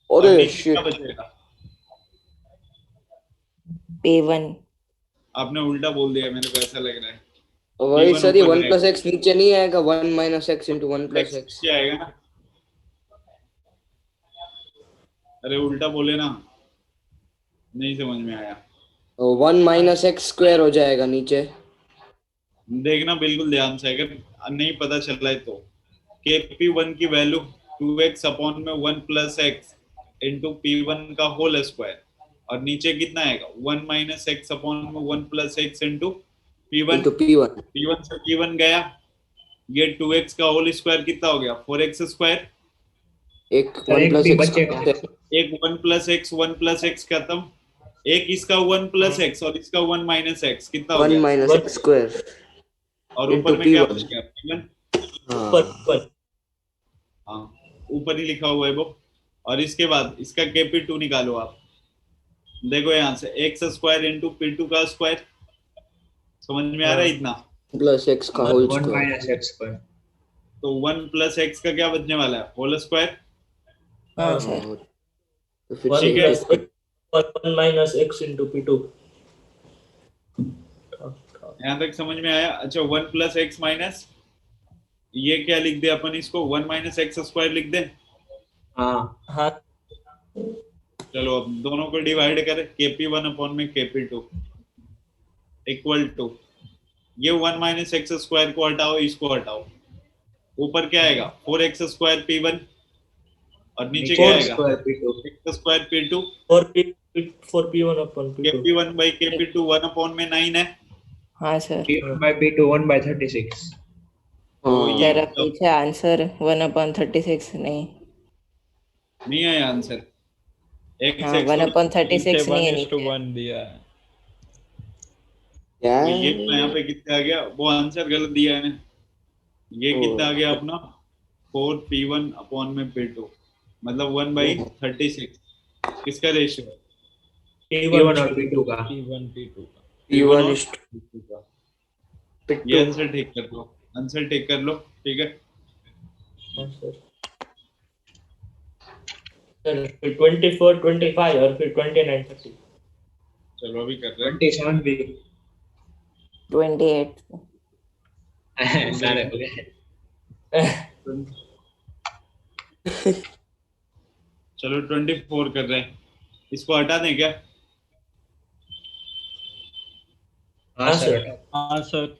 और अरे नीचे क्या शिट, बचेगा? P1। आपने उल्टा बोल दिया, मेरे को ऐसा लग रहा है। वही P1 सर, ये ऊपर 1 प्लस जाएगा, एक्स नीचे नहीं आएगा, 1 minus x into 1 plus x x. नीचे आएगा ना। अरे उल्टा बोले ना, नहीं समझ में आया। 1 माइनस एक्स स्क्वायर हो जाएगा नीचे। देखना बिल्कुल ध्यान से, अगर नहीं पता चल रहा है तो KP1 की वैल्यू 2x अपॉन में 1 प्लस एक्स इंटू P1 का होल स्क्वायर, और नीचे कितना आएगा 1 माइनस एक्स अपॉन में 1 plus x into P1। Into P1 P1 से P1 गया, ये 2x का होल स्क्वायर कितना हो गया 4x²। एक 1 प्लस एक्स, एक 1 प्लस एक्स खत्म, एक इसका 1 प्लस एक्स और इसका 1 माइनस एक्स कितना हो 1 गया, माइनस एक्स स्क्वायर और इंटू ऊपर में क्या P1। बच गया P1। हाँ, ऊपर हाँ ऊपर ही लिखा हुआ है वो। और इसके बाद इसका KP2 निकालो आप। देखो यहाँ से x² इंटू P2 का स्क्वायर, समझ में आ रहा है इतना? प्लस एक्स का होल स्क्वायर। तो 1 प्लस एक्स का क्या बचने वाला है होल स्क्वायर। हाँ सर, हाँ, तो फिर 1 ठीक से है। प्लस एक्स और 1 माइनस एक्स इंटू P2। यहाँ तक समझ में आया? अच्छा 1 प्लस एक्स माइनस, ये क्या लिख दे अपन इसको 1 माइनस एक्स स्क्वायर लिख दे। हाँ चलो अब दोनों को डिवाइड करें, KP1 अपॉन में KP2 इक्वल टू, ये 1 माइनस एक्स स्क्वायर को हटाओ, इसको हटाओ, ऊपर क्या आएगा 4x² P1 और नीचे क्या आएगा x² P2। 4P1 upon P2। KP1 by KP2 1 upon में 9 है। हाँ सर। तो ये सर अब पीछे आंसर 1/36 नहीं आया आंसर। हाँ, 1/36 नहीं है नीचे। 1:1 दिया है। क्या तो ये यहाँ पे कितना आ गया, वो आंसर गलत दिया है ना। ये कितना आ गया अपना 4P1 अपॉन में P2, मतलब 1/36। किसका रेशियो है? P1 और P1 P2 का। P1 और is P2 का। P2। ये आंसर ठीक कर लो, आंसर ठीक कर लो, ठीक है। सर 24 25 और फिर 29 30। चलो अभी कर रहे हैं। 28। चलो 24 कर रहे हैं, इसको हटा दें क्या? हाँ सर। हाँ सर।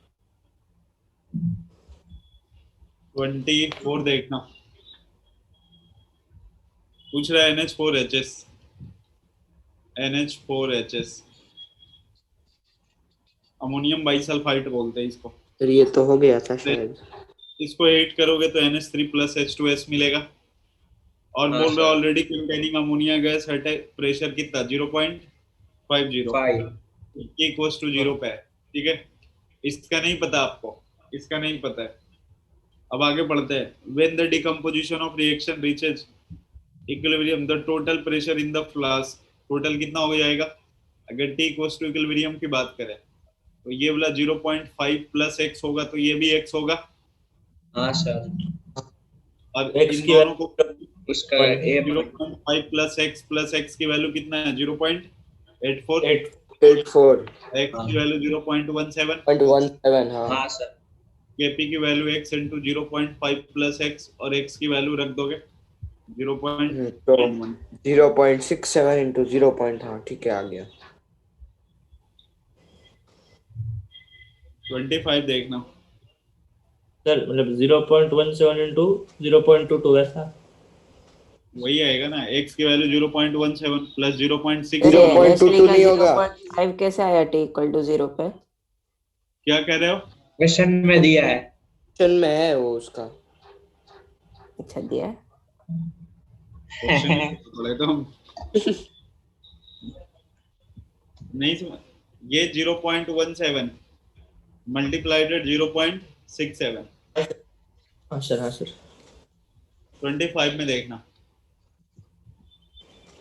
24 देखना, पूछ रहा है NH4HS। NH4HS अमोनियम बाइसल्फाइड बोलते हैं इसको। फिर ये तो हो गया था शायद। इसको हीट करोगे तो NH3+H2S मिलेगा। और बोल रहा already containing ammonia gas at pressure कितना 0.50 इक्वल्स टू 0 पे है, ठीक है। इसका नहीं पता आपको, इसका नहीं पता है। अब आगे बढ़ते हैं। When the decomposition of reaction reaches equilibrium the total pressure in the flask, total कितना हो जाएगा अगर T इक्वल्स टू इक्विलिब्रियम की बात करें तो ये वाला 0.5 प्लस x होगा, तो ये भी x होगा। हाँ सर। और X इन की दोनों को उसका 0.5 प्लस x कितना है 0.84। 84 x की वैल्यू 0.17। 0.17। हाँ, हाँ सर। Kp की value x into 0.5 plus x और x की वैल्यू रख दोगे 0.1। तो 0.67 इंटू 0. हाँ ठीक है, आ गया। 25 देखना, सर मतलब 0.17 into 0.22 ऐसा। वही आएगा ना, x की वैल्यू 0.17 प्लस 0.6 अरे 0.22 नहीं होगा। 0.5 कैसे आया t इक्वल टू 0 पे? क्या कह रहे हो? क्वेश्चन में दिया है। ऑप्शन में है वो उसका। अच्छा दिया है। क्वेश्चन ही पढ़े तो हम नहीं समझ। ये 0.17 मल्टीप्लाइड एट 0.67 हाँ सर, हाँ सर। 25 में देखना।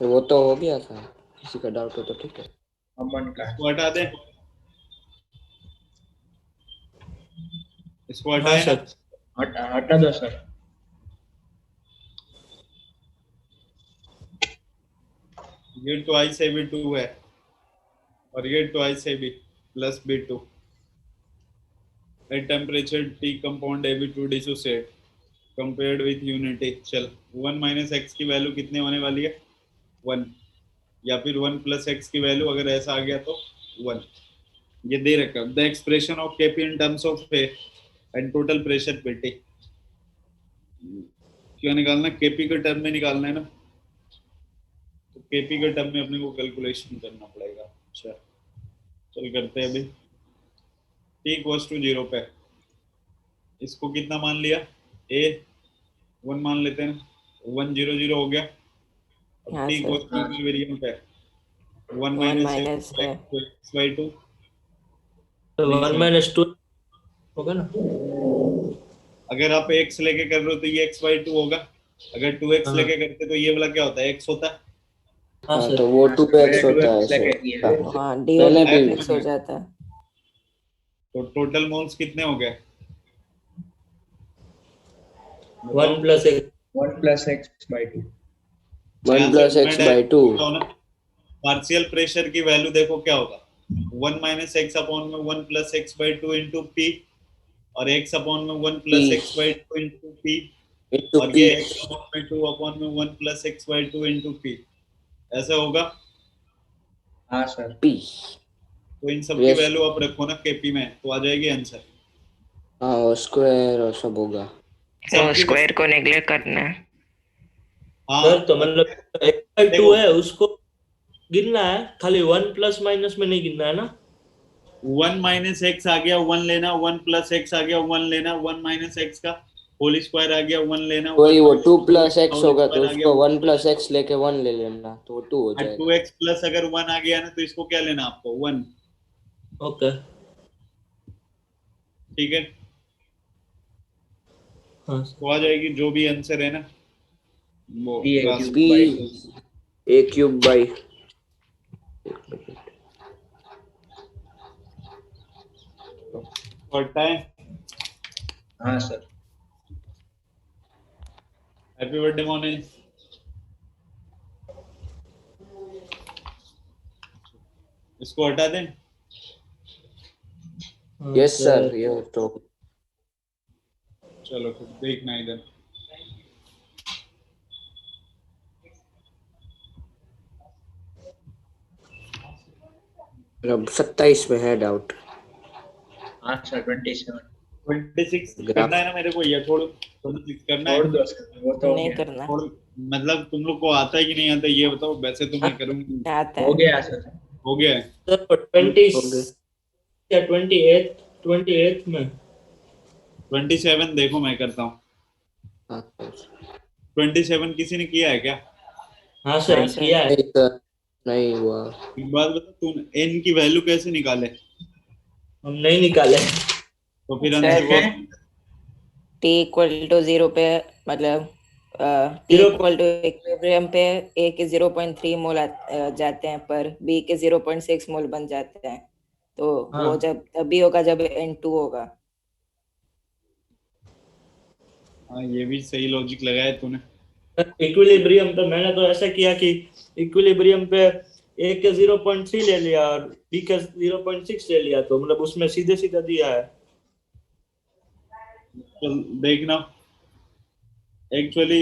तो वो तो हो गया था, किसी का डाउट हो तो ठीक है। अमन का इसको हटा दें, इसको हाँ हटाए ना। सर। हटा दो सर। ये ट्वाइस ए बी टू है और ये twice A B plus B two. At temperature T compound A B two dissociate compared with unity. चल 1 माइनस एक्स की वैल्यू कितने होने वाली है? 1, या फिर 1 प्लस एक्स की वैल्यू अगर ऐसा आ गया तो 1। ये दे रखा the expression of KP in terms of A and total pressure PT. क्या निकालना? केपी के टर्म में निकालना है ना, तो केपी के टर्म में अपने को कैलकुलेशन करना पड़ेगा। अच्छा चल करते हैं अभी। टी इक्वल्स टू 0 पे इसको कितना मान लिया? ए 1 मान लेते हैं, 1 0 0 हो गया। अब हाँ T sir. Equals to equilibrium पे 1 1 माइनस माइनस एक्स बाई 2। तो 1 - 2 होगा ना। अगर आप x लेके कर रहे हो तो ये x बाई 2 होगा। अगर 2x हाँ। लेके करते तो ये वाला क्या होता है? x होता है। हाँ हाँ सर। तो वो 2x होता है लेके ऐसे। किया है। हाँ मैंने भी dx हो जाता है। तो टोटल मोल्स कितने हो गए? 1 + x। 1 + x/2। 1 plus x by 2। Partial pressure की वैल्यू देखो क्या होगा? 1 माइनस एक्स अपॉन में 1 plus x by 2 into P, और x अपॉन में 1 plus x by 2 into P, into और पी। ये x अपॉन में 2 अपॉन में 1 plus x by 2 into P. ऐसा होगा। हाँ सर। पी। तो इन सब की यस। वैल्यू आप रखो ना केपी में, तो आ जाएगी आंसर। हाँ और स्क्वायर और सब होगा। तो सबकी स्क्वायर को नेग्लेक्ट करना है। हाँ सर तो मतलब x/2 देखो, है उसको गिनना है, खाली 1 प्लस माइनस में नहीं गिनना है ना। 1 माइनस एक्स आ गया 1 लेना, 1 प्लस एक्स आ गया 1 लेना, 1 माइनस एक्स का होल स्क्वायर आ गया 1 लेना, वही 1 वो माइनस 2 एक्स प्लस का एक्स होल होगा तो स्क्वायर आ गया उसको 1। 1 प्लस एक्स लेके 1 ले लेना तो वो 2 हो जाएगा। 2x प्लस अगर 1 आ गया ना तो इसको क्या लेना आपको? 1। ओके। ठीक है, हाँ तो आ जाएगी जो भी आंसर है ना वो ये last P A cube by. और टाइम। हाँ सर। Happy birthday Monish. इसको हटा दें। यस सर ये तो। चलो फिर देखना इधर। अब 27 में है डाउट। हाँ सर 27। 26 करना है ना मेरे को, या छोड़ो? 26 करना छोड़ है। दो सर, वो तो हो नहीं गया। करना। छोड़ो, मतलब तुम लोग को आता है कि नहीं आता ये बताओ, वैसे तो मैं करूँगा। आता हो है। गया सर। हो गया है। सर 20 हो गए। या 28 में। 27 देखो मैं करता हूँ। हाँ 27 किसी ने किया है क्या? हाँ सर हाँ सर। किया है। नहीं सर नहीं हुआ। एक बात बता, तू n की वैल्यू कैसे निकाले? हम नहीं निकाले। तो फिर सर आंसर वो t इक्वल टू 0 पे मतलब t Zero- equal to equilibrium पे a के 0.3 मोल जाते हैं पर b के 0.6 मोल बन जाते हैं। तो हाँ। वो जब तभी होगा जब n2 होगा। हाँ ये भी सही लॉजिक लगाया तूने। इक्विलिब्रियम पे मैंने तो ऐसा किया कि इक्विलिब्रियम पे a के 0.3 ले लिया और b के 0.6 ले लिया, तो मतलब उसमें सीधे सीधा दिया है। चल देखना, एक्चुअली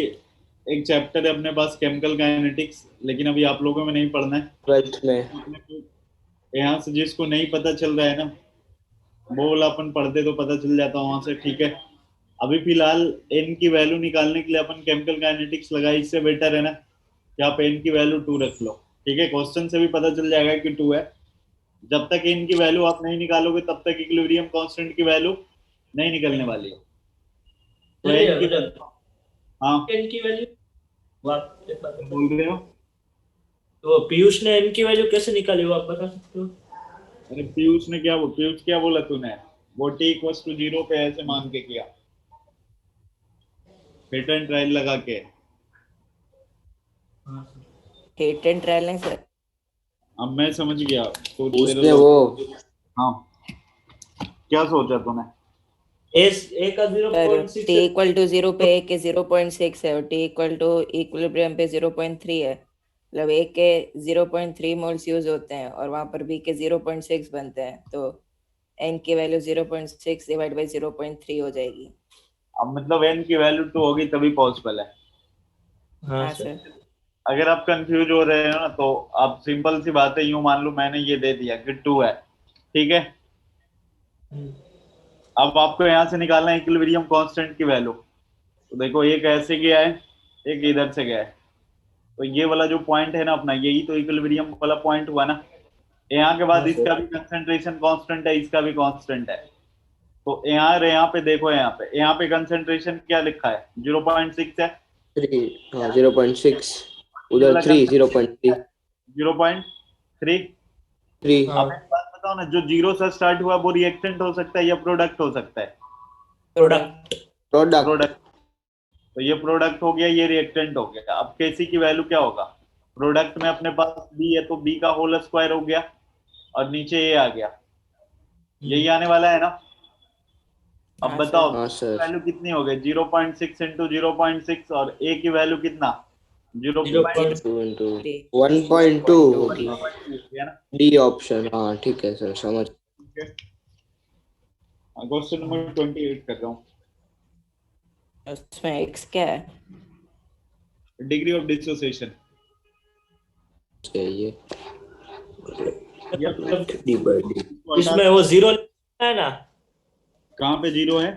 एक चैप्टर है अपने पास केमिकल काइनेटिक्स, लेकिन अभी आप लोगों में नहीं पढ़ना है। 12th में। यहाँ से जिसको नहीं पता चल रहा है ना वो वाला अपन पढ़ते तो पता चल जाता वहां से। ठीक है, अभी फिलहाल n की वैल्यू निकालने के लिए अपन केमिकल काइनेटिक्स लगाए, इससे बेटर है ना कि आप n की वैल्यू 2 रख लो। ठीक है, क्वेश्चन से भी पता चल जाएगा कि 2 है। जब तक n की वैल्यू आप नहीं निकालोगे तब तक इक्विलिब्रियम कांस्टेंट की वैल्यू नहीं निकलने वाली है। तो चलिए, n की मतलब हाँ n की वैल्यू बोल रहे हो? तो पीयूष ने n की वैल्यू कैसे निकाली वो आप बता सकते हो? अरे पीयूष क्या बोला तूने? वो t इक्वल्स टू 0 पे ऐसे मान के किया, हिट एंड ट्रायल लगा के। हिट एंड ट्रायल नहीं सर, अब मैं समझ गया तो उसने वो हाँ, क्या सोचा तूने? a का सर 0.6 t इक्वल टू 0 पे a के 0.6 है और t इक्वल टू इक्विलिब्रियम पे 0.3 है, मतलब a के 0.3 मोल्स यूज होते हैं और वहां पर b के 0.6 बनते हैं, तो n की वैल्यू 0.6 डिवाइड बाय 0.3 हो जाएगी। अब मतलब n की वैल्यू 2 होगी तभी पॉसिबल है। हाँ हाँ सर। सर। अगर आप कंफ्यूज हो रहे हो ना तो आप सिंपल सी बात है, यूं मान लो मैंने ये दे दिया कि 2 है, ठीक है। अब आपको यहां से निकालना है इक्विलिब्रियम कांस्टेंट की वैल्यू। तो देखो एक ऐसे गया है, एक इधर से गया है, तो ये वाला जो पॉइंट है ना अपना, यही तो इक्विलिब्रियम वाला पॉइंट हुआ ना। यहाँ के बाद हाँ, इसका भी कंसंट्रेशन कांस्टेंट है, इसका भी कांस्टेंट है। तो यहाँ पे देखो, यहाँ पे कंसंट्रेशन क्या लिखा है? 0.6 है। 3, हाँ 0.6, उधर 3, 0.3, 0.3। 3। अब एक बात बताओ ना, जो 0 से स्टार्ट हुआ वो रिएक्टेंट हो सकता है या प्रोडक्ट हो सकता है? प्रोडक्ट। प्रोडक्ट। प्रोडक्ट। तो ये प्रोडक्ट हो गया, ये रिएक्टेंट हो गया। अब केसी की वैल्यू क्या होगा? प्रोडक्ट में अपने पास बी है तो बी का होल स्क्वायर हो गया और नीचे ये आ गया, यही आने वाला है ना। अब हाँ बताओ सर। हाँ सर। वैल्यू कितनी हो गई? 0.6 इंटू 0.6 और ए की वैल्यू कितना? 0.2 2 into 3 1.2 होगी। है ना। डी ऑप्शन, हाँ ठीक है सर, समझ। क्वेश्चन नंबर 28 कर रहा हूँ। उसमें x क्या है? Degree of dissociation. ये इसमें वो 0 है ना, कहाँ पे 0 है?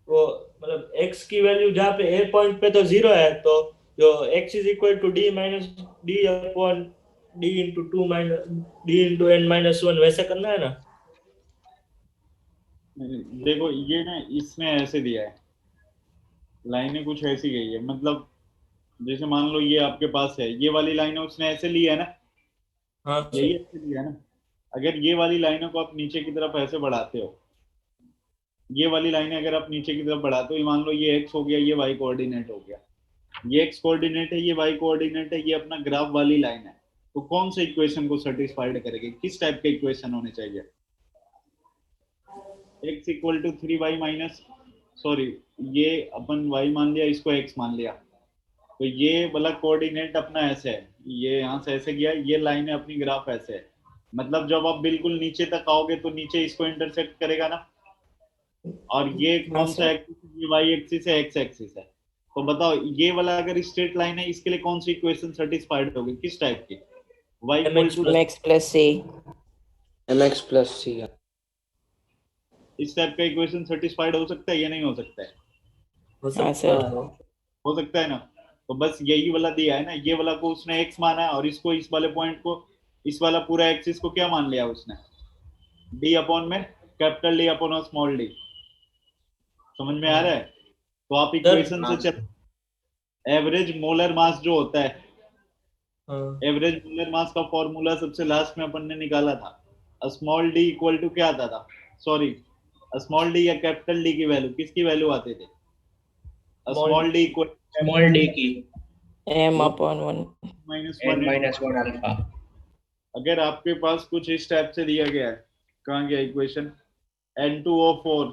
वो मतलब x की वैल्यू जहाँ पे a पॉइंट पे तो 0 है, तो जो x is equal to d minus d upon d into 2 minus d into n minus 1 वैसे करना है ना। देखो ये ना, इसने ऐसे दिया है, लाइनें कुछ ऐसी गई है, मतलब जैसे मान लो ये आपके पास है, ये वाली लाइनें उसने ऐसे ली है ना, हाँ यही सर। ऐसे लिया है ना। अगर ये वाली लाइनों को आप नीचे की तरफ ऐसे बढ़ाते हो, ये वाली लाइनें अगर आप नीचे की तरफ बढ़ाते हो, ये मान लो ये x हो गया, ये y कोऑर्डिनेट हो गया, ये x कोऑर्डिनेट है, ये y कोऑर्डिनेट है, ये अपना ग्राफ वाली लाइन है। तो कौन से इक्वेशन को सेटिस्फाइड करेगी? किस टाइप के इक्वेशन होने चाहिए? x equal to 3y minus, sorry ये अपन y मान लिया, इसको x मान लिया, तो ये वाला कोऑर्डिनेट अपना ऐसे है, ये यहाँ से ऐसे गया, ये लाइन है अपनी ग्राफ ऐसे है। मतलब जब आप बिल्कुल नीचे तक आओगे तो नीचे इसको इंटरसेक्ट करेगा ना। और ये कौन सा एक्सिस? ये वाई एक्सिस है, एक्स एक्सिस है। तो बताओ ये वाला अगर स्ट्रेट लाइन है, इसके लिए कौन सी इक्वेशन सेटिस्फाइड होगी? किस टाइप की? y equal to mx plus c। mx plus c। इस टाइप का इक्वेशन सेटिस्फाइड हो सकता है या नहीं हो सकता है? हाँ सर। हो सकता है ना। तो बस यही वाला दिया है ना, ये वाला को उसने x माना है और इसको, इस वाले पॉइंट को, इस वाला पूरा एक्सिस को क्या मान लिया उसने? d अपॉन में capital D upon small d। समझ में आ रहा है? तो आप इक्वेशन से चल, एवरेज मोलर मास जो होता है, एवरेज मोलर मास का फॉर्मूला सबसे लास्ट में अपन ने निकाला था, स्मॉल डी इक्वल टू क्या आता था? सॉरी, स्मॉल डी या कैपिटल डी की वैल्यू, किसकी वैल्यू आती थी? Small D equal small D की m upon 1 minus n 1। Minus 1 alpha. अगर आपके पास कुछ इस टाइप से दिया गया है, कहाँ गया इक्वेशन? N2O4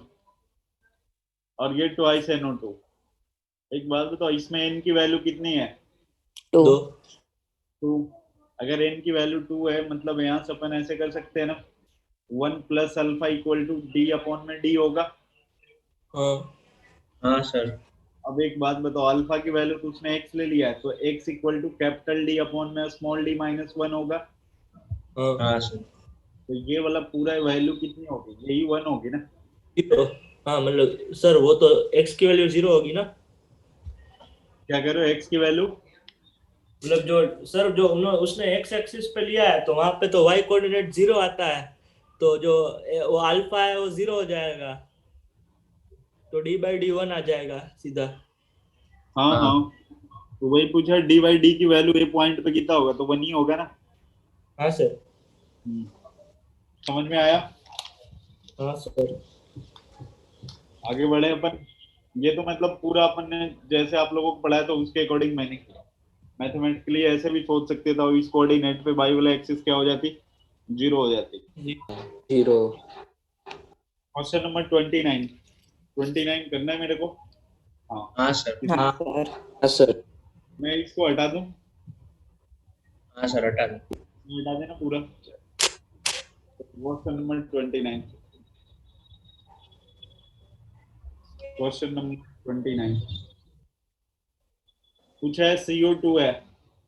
और ये ट्वाइस NO2। एक बात बताओ, इसमें n की वैल्यू कितनी है? 2। 2। अगर n की वैल्यू 2 है, मतलब यहाँ से अपन ऐसे कर सकते हैं ना, 1 plus alpha equal to d upon में d होगा। हाँ सर। अब एक बात बताओ, अल्फा की वैल्यू तो उसने x ले लिया है, तो x equal to capital D upon में स्मॉल d माइनस 1 होगा। हाँ सर। तो ये वाला पूरा वैल्यू कितनी होगी? यही 1 होगी ना। हाँ मतलब सर वो तो x की वैल्यू 0 होगी ना, क्या कह रहे हो, एक्स की वैल्यू? मतलब जो सर जो उसने x एक्सिस पे लिया है तो वहां पे तो y कोऑर्डिनेट 0 आता है, तो जो वो अल्फा है वो 0 हो जाएगा, तो d/d 1 आ जाएगा सीधा। हाँ हाँ हाँ, तो वही पूछा, डी बाई डी की वैल्यू ए पॉइंट पे कितना होगा, तो 1 ही होगा ना। हाँ सर। हम्म, समझ में आया। हाँ सर। आगे बढ़े अपन। ये तो मतलब पूरा अपन ने जैसे आप लोगों को पढ़ाया तो उसके अकॉर्डिंग मैंने किया। मैथमेटिकली ऐसे भी सोच सकते थे, इस कोऑर्डिनेट पे बाई वाला एक्सिस क्या हो जाती, 0 हो जाती। जी। 0। क्वेश्चन नंबर 29, 29 करना है मेरे को। हाँ, हाँ सर। किसी हाँ हाँ सर। हाँ सर। मैं इसको हटा दूं, हाँ सर हटा दो। हटा देना पूरा। क्वेश्चन नंबर 29, क्वेश्चन नंबर 29 पूछा है, CO2 है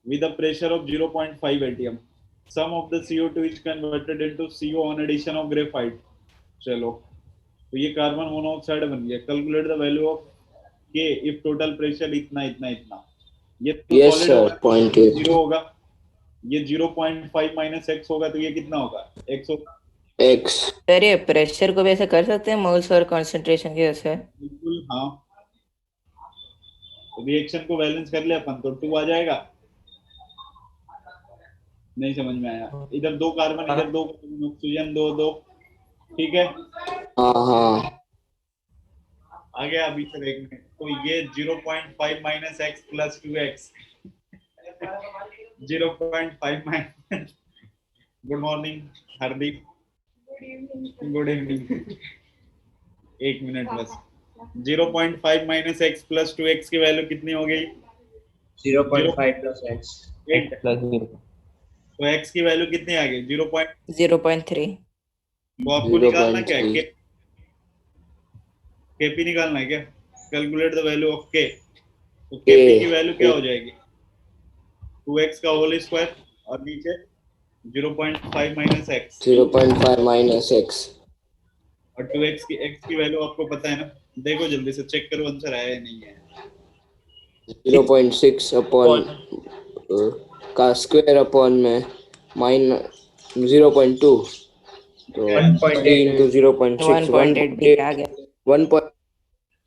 with a pressure of 0.5 atm. Some of the CO2 is converted into CO on addition of graphite. चलो, तो ये कार्बन मोनोऑक्साइड बन गया। कैलकुलेट द वैल्यू ऑफ के इफ टोटल प्रेशर इतना इतना इतना। ये तो यस सॉलिड सर, होगा, 0.8 जीरो होगा। ये 0.5 माइनस एक्स होगा, तो ये कितना होगा, एक्स होगा। x। सर ये प्रेशर को भी ऐसे कर सकते हैं मोल्स और कंसंट्रेशन के जैसे? बिल्कुल हाँ, रिएक्शन को बैलेंस कर ले अपन तो 2 आ जाएगा। नहीं समझ में आया, इधर 2 कार्बन, इधर 2 कार्बन, ऑक्सीजन 2 2। ठीक है, हाँ हाँ। आ गया अभी सर, 1 मिनट। तो ये 0.5 minus x plus 2x, 0.5 minus, good morning Hardeep, good evening. 1 minute बस। 0.5 माइनस एक्स प्लस 2x की वैल्यू कितनी हो गई, 0.5 प्लस एक्स 8। प्लस 0। तो x की वैल्यू कितनी आ गई, 0. 0.3। तो आपको निकालना क्या है, 0.3। केपी निकालना है क्या। कैलकुलेट द वैल्यू ऑफ के, तो k। केपी की वैल्यू क्या हो जाएगी, 2x का होल स्क्वायर और नीचे 0.5 माइनस एक्स, 0.5 माइनस x। और 2x की x की वैल्यू आपको पता है ना। देखो जल्दी से चेक करो आंसर आया या नहीं है। 0.6 अपॉन का स्क्वायर अपॉन में माइनस 0.2, तो 3 इंटू 0.6 1.8 भी आ गया। 1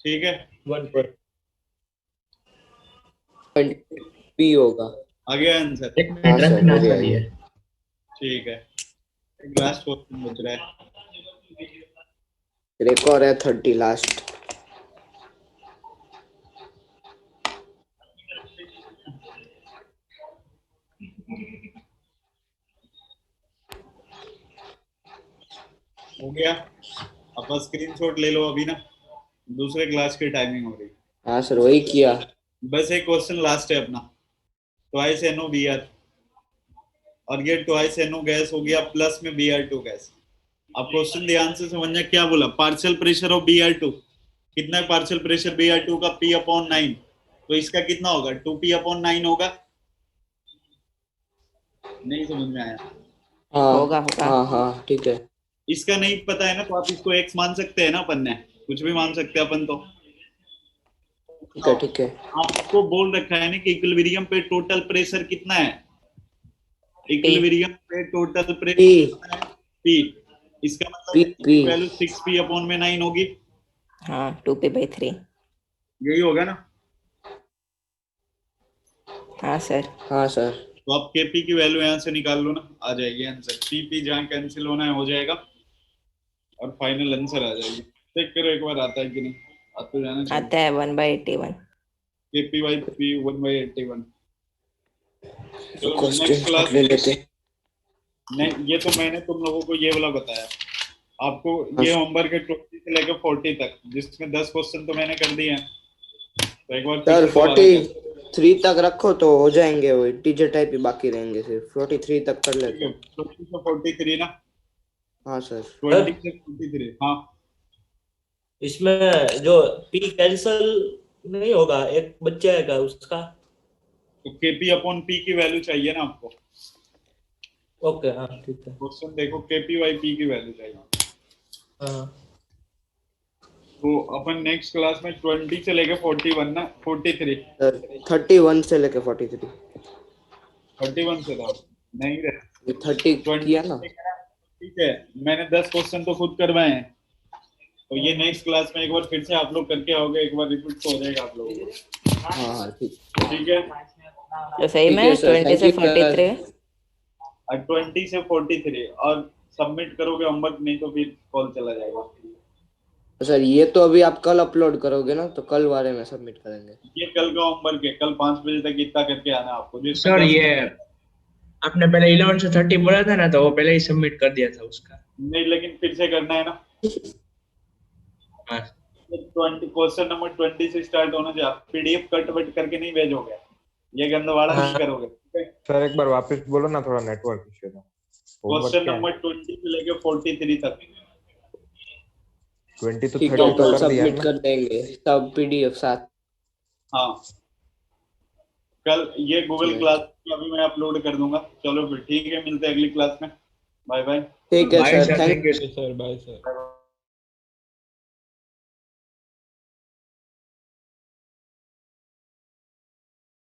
ठीक है, 1 पर p होगा। आ गया आंसर। एक हाँ मिनट सर, रखना हो गया सर ये। ये। ठीक है, एक लास्ट क्वेश्चन बच रहा है। फिर एक और है 30 लास्ट। हो गया, अब बस स्क्रीनशॉट ले लो अभी ना, दूसरे क्लास की टाइमिंग हो रही। हाँ सर, वही किया। बस एक क्वेश्चन लास्ट है अपना, ट्वाइस NOBr, और ये ट्वाइस NO गैस हो गया प्लस में Br2 गैस। अब क्वेश्चन ध्यान से समझना, क्या बोला, पार्शियल प्रेशर ऑफ Br2 कितना है, पार्शियल प्रेशर Br2 का P/9, तो इसका कितना होगा, 2P/9 होगा। नहीं समझ में आया, हाँ होगा होगा। हाँ हाँ, ठीक है। इसका नहीं पता है ना, तो आप इसको x मान सकते हैं ना, अपन ने कुछ भी मान सकते हैं अपन तो। ठीक है ठीक है। आपको बोल रखा है ना कि इक्विलिब्रियम पे टोटल प्रेशर कितना है, P। इक्विलिब्रियम पे टोटल प्रेशर p कितना है, P। इसका मतलब p है p इसकी वैल्यू 6P/9 होगी। हाँ 2p/3। यही होगा ना। हाँ सर। हाँ सर। तो आप Kp की वैल्यू यहाँ से निकाल लो ना, आ जाएगी आंसर। P जहाँ कैंसिल होना है हो जाएगा, और फाइनल आंसर आ जाएगी। चेक करो एक बार आता है कि नहीं, आता तो जाना चाहिए। आता है 1/81। Kp/P 1/81। चलो क्वेश्चन नेक्स्ट शॉट क्लास ले में। लेते। नहीं, ये तो मैंने तुम लोगों को ये वाला बताया, आपको हाँ ये होमवर्क है 20 से लेकर 40 तक, जिसमें 10 क्वेश्चन तो मैंने कर दिए हैं। तो एक बार फिर सर, से दोबारा कर, 43 तक रखो तो हो जाएंगे, वो इंटीजर टाइप ही बाकी रहेंगे, सिर्फ 43 तक कर ठीक लेते है, हैं। 20 से 43 ना, हाँ सर। 20 से 43। हाँ, इसमें जो p कैंसल नहीं होगा, एक बच जाएगा उसका। तो Kp/P की वैल्यू चाहिए ना आपको। ओके हाँ ठीक है। क्वेश्चन देखो, Kp/P की वैल्यू चाहिए। हाँ तो अपन नेक्स्ट क्लास में 20 से लेके 41 ना 43 सर 31 से लेके 43 31 से था नहीं रहे 30 किया ना। ठीक है, मैंने 10 क्वेश्चन तो खुद करवाए हैं, तो ये नेक्स्ट क्लास में एक बार फिर से आप लोग करके आओगे, एक बार रिपीट तो हो जाएगा आप लोगों को। हाँ हाँ ठीक ठीक है, तो सही ठीक में है सर, 20 से thank you, sir. 43 20 से 43 और सबमिट करोगे होमवर्क, नहीं तो फिर कॉल चला जाएगा। सर ये तो अभी आप कल अपलोड करोगे ना, तो कल वाले में सबमिट करेंगे। ये कल का होमवर्क है, कल 5 बजे तक इतना करके आना आपको। जिसमें सर 10 ये आपने पहले 11 से 30 बोला था ना, तो वो पहले ही सबमिट कर दिया था उसका। नहीं, लेकिन फिर से करना है ना। हाँ 20 क्वेश्चन नंबर 20 से स्टार्ट होना चाहिए। आप पीडीएफ कट वट करके नहीं भेजोगे, ये गंदवाड़ा नहीं करोगे। सर एक बार वापस बोलो ना, थोड़ा नेटवर्क इश्यू था। क्वेश्चन नंबर 20 से लेके 43 तक। 20 तो ठीक 30 है, तो कल कर दिया सबमिट ना। कर देंगे सब पीडीएफ साथ। हाँ, कल ये गूगल ठीक है। क्लास अभी मैं अपलोड कर दूंगा। चलो फिर ठीक है, मिलते हैं अगली क्लास में। Bye bye. ठीक है bye sir, sir, thank thank you. Sir bye sir.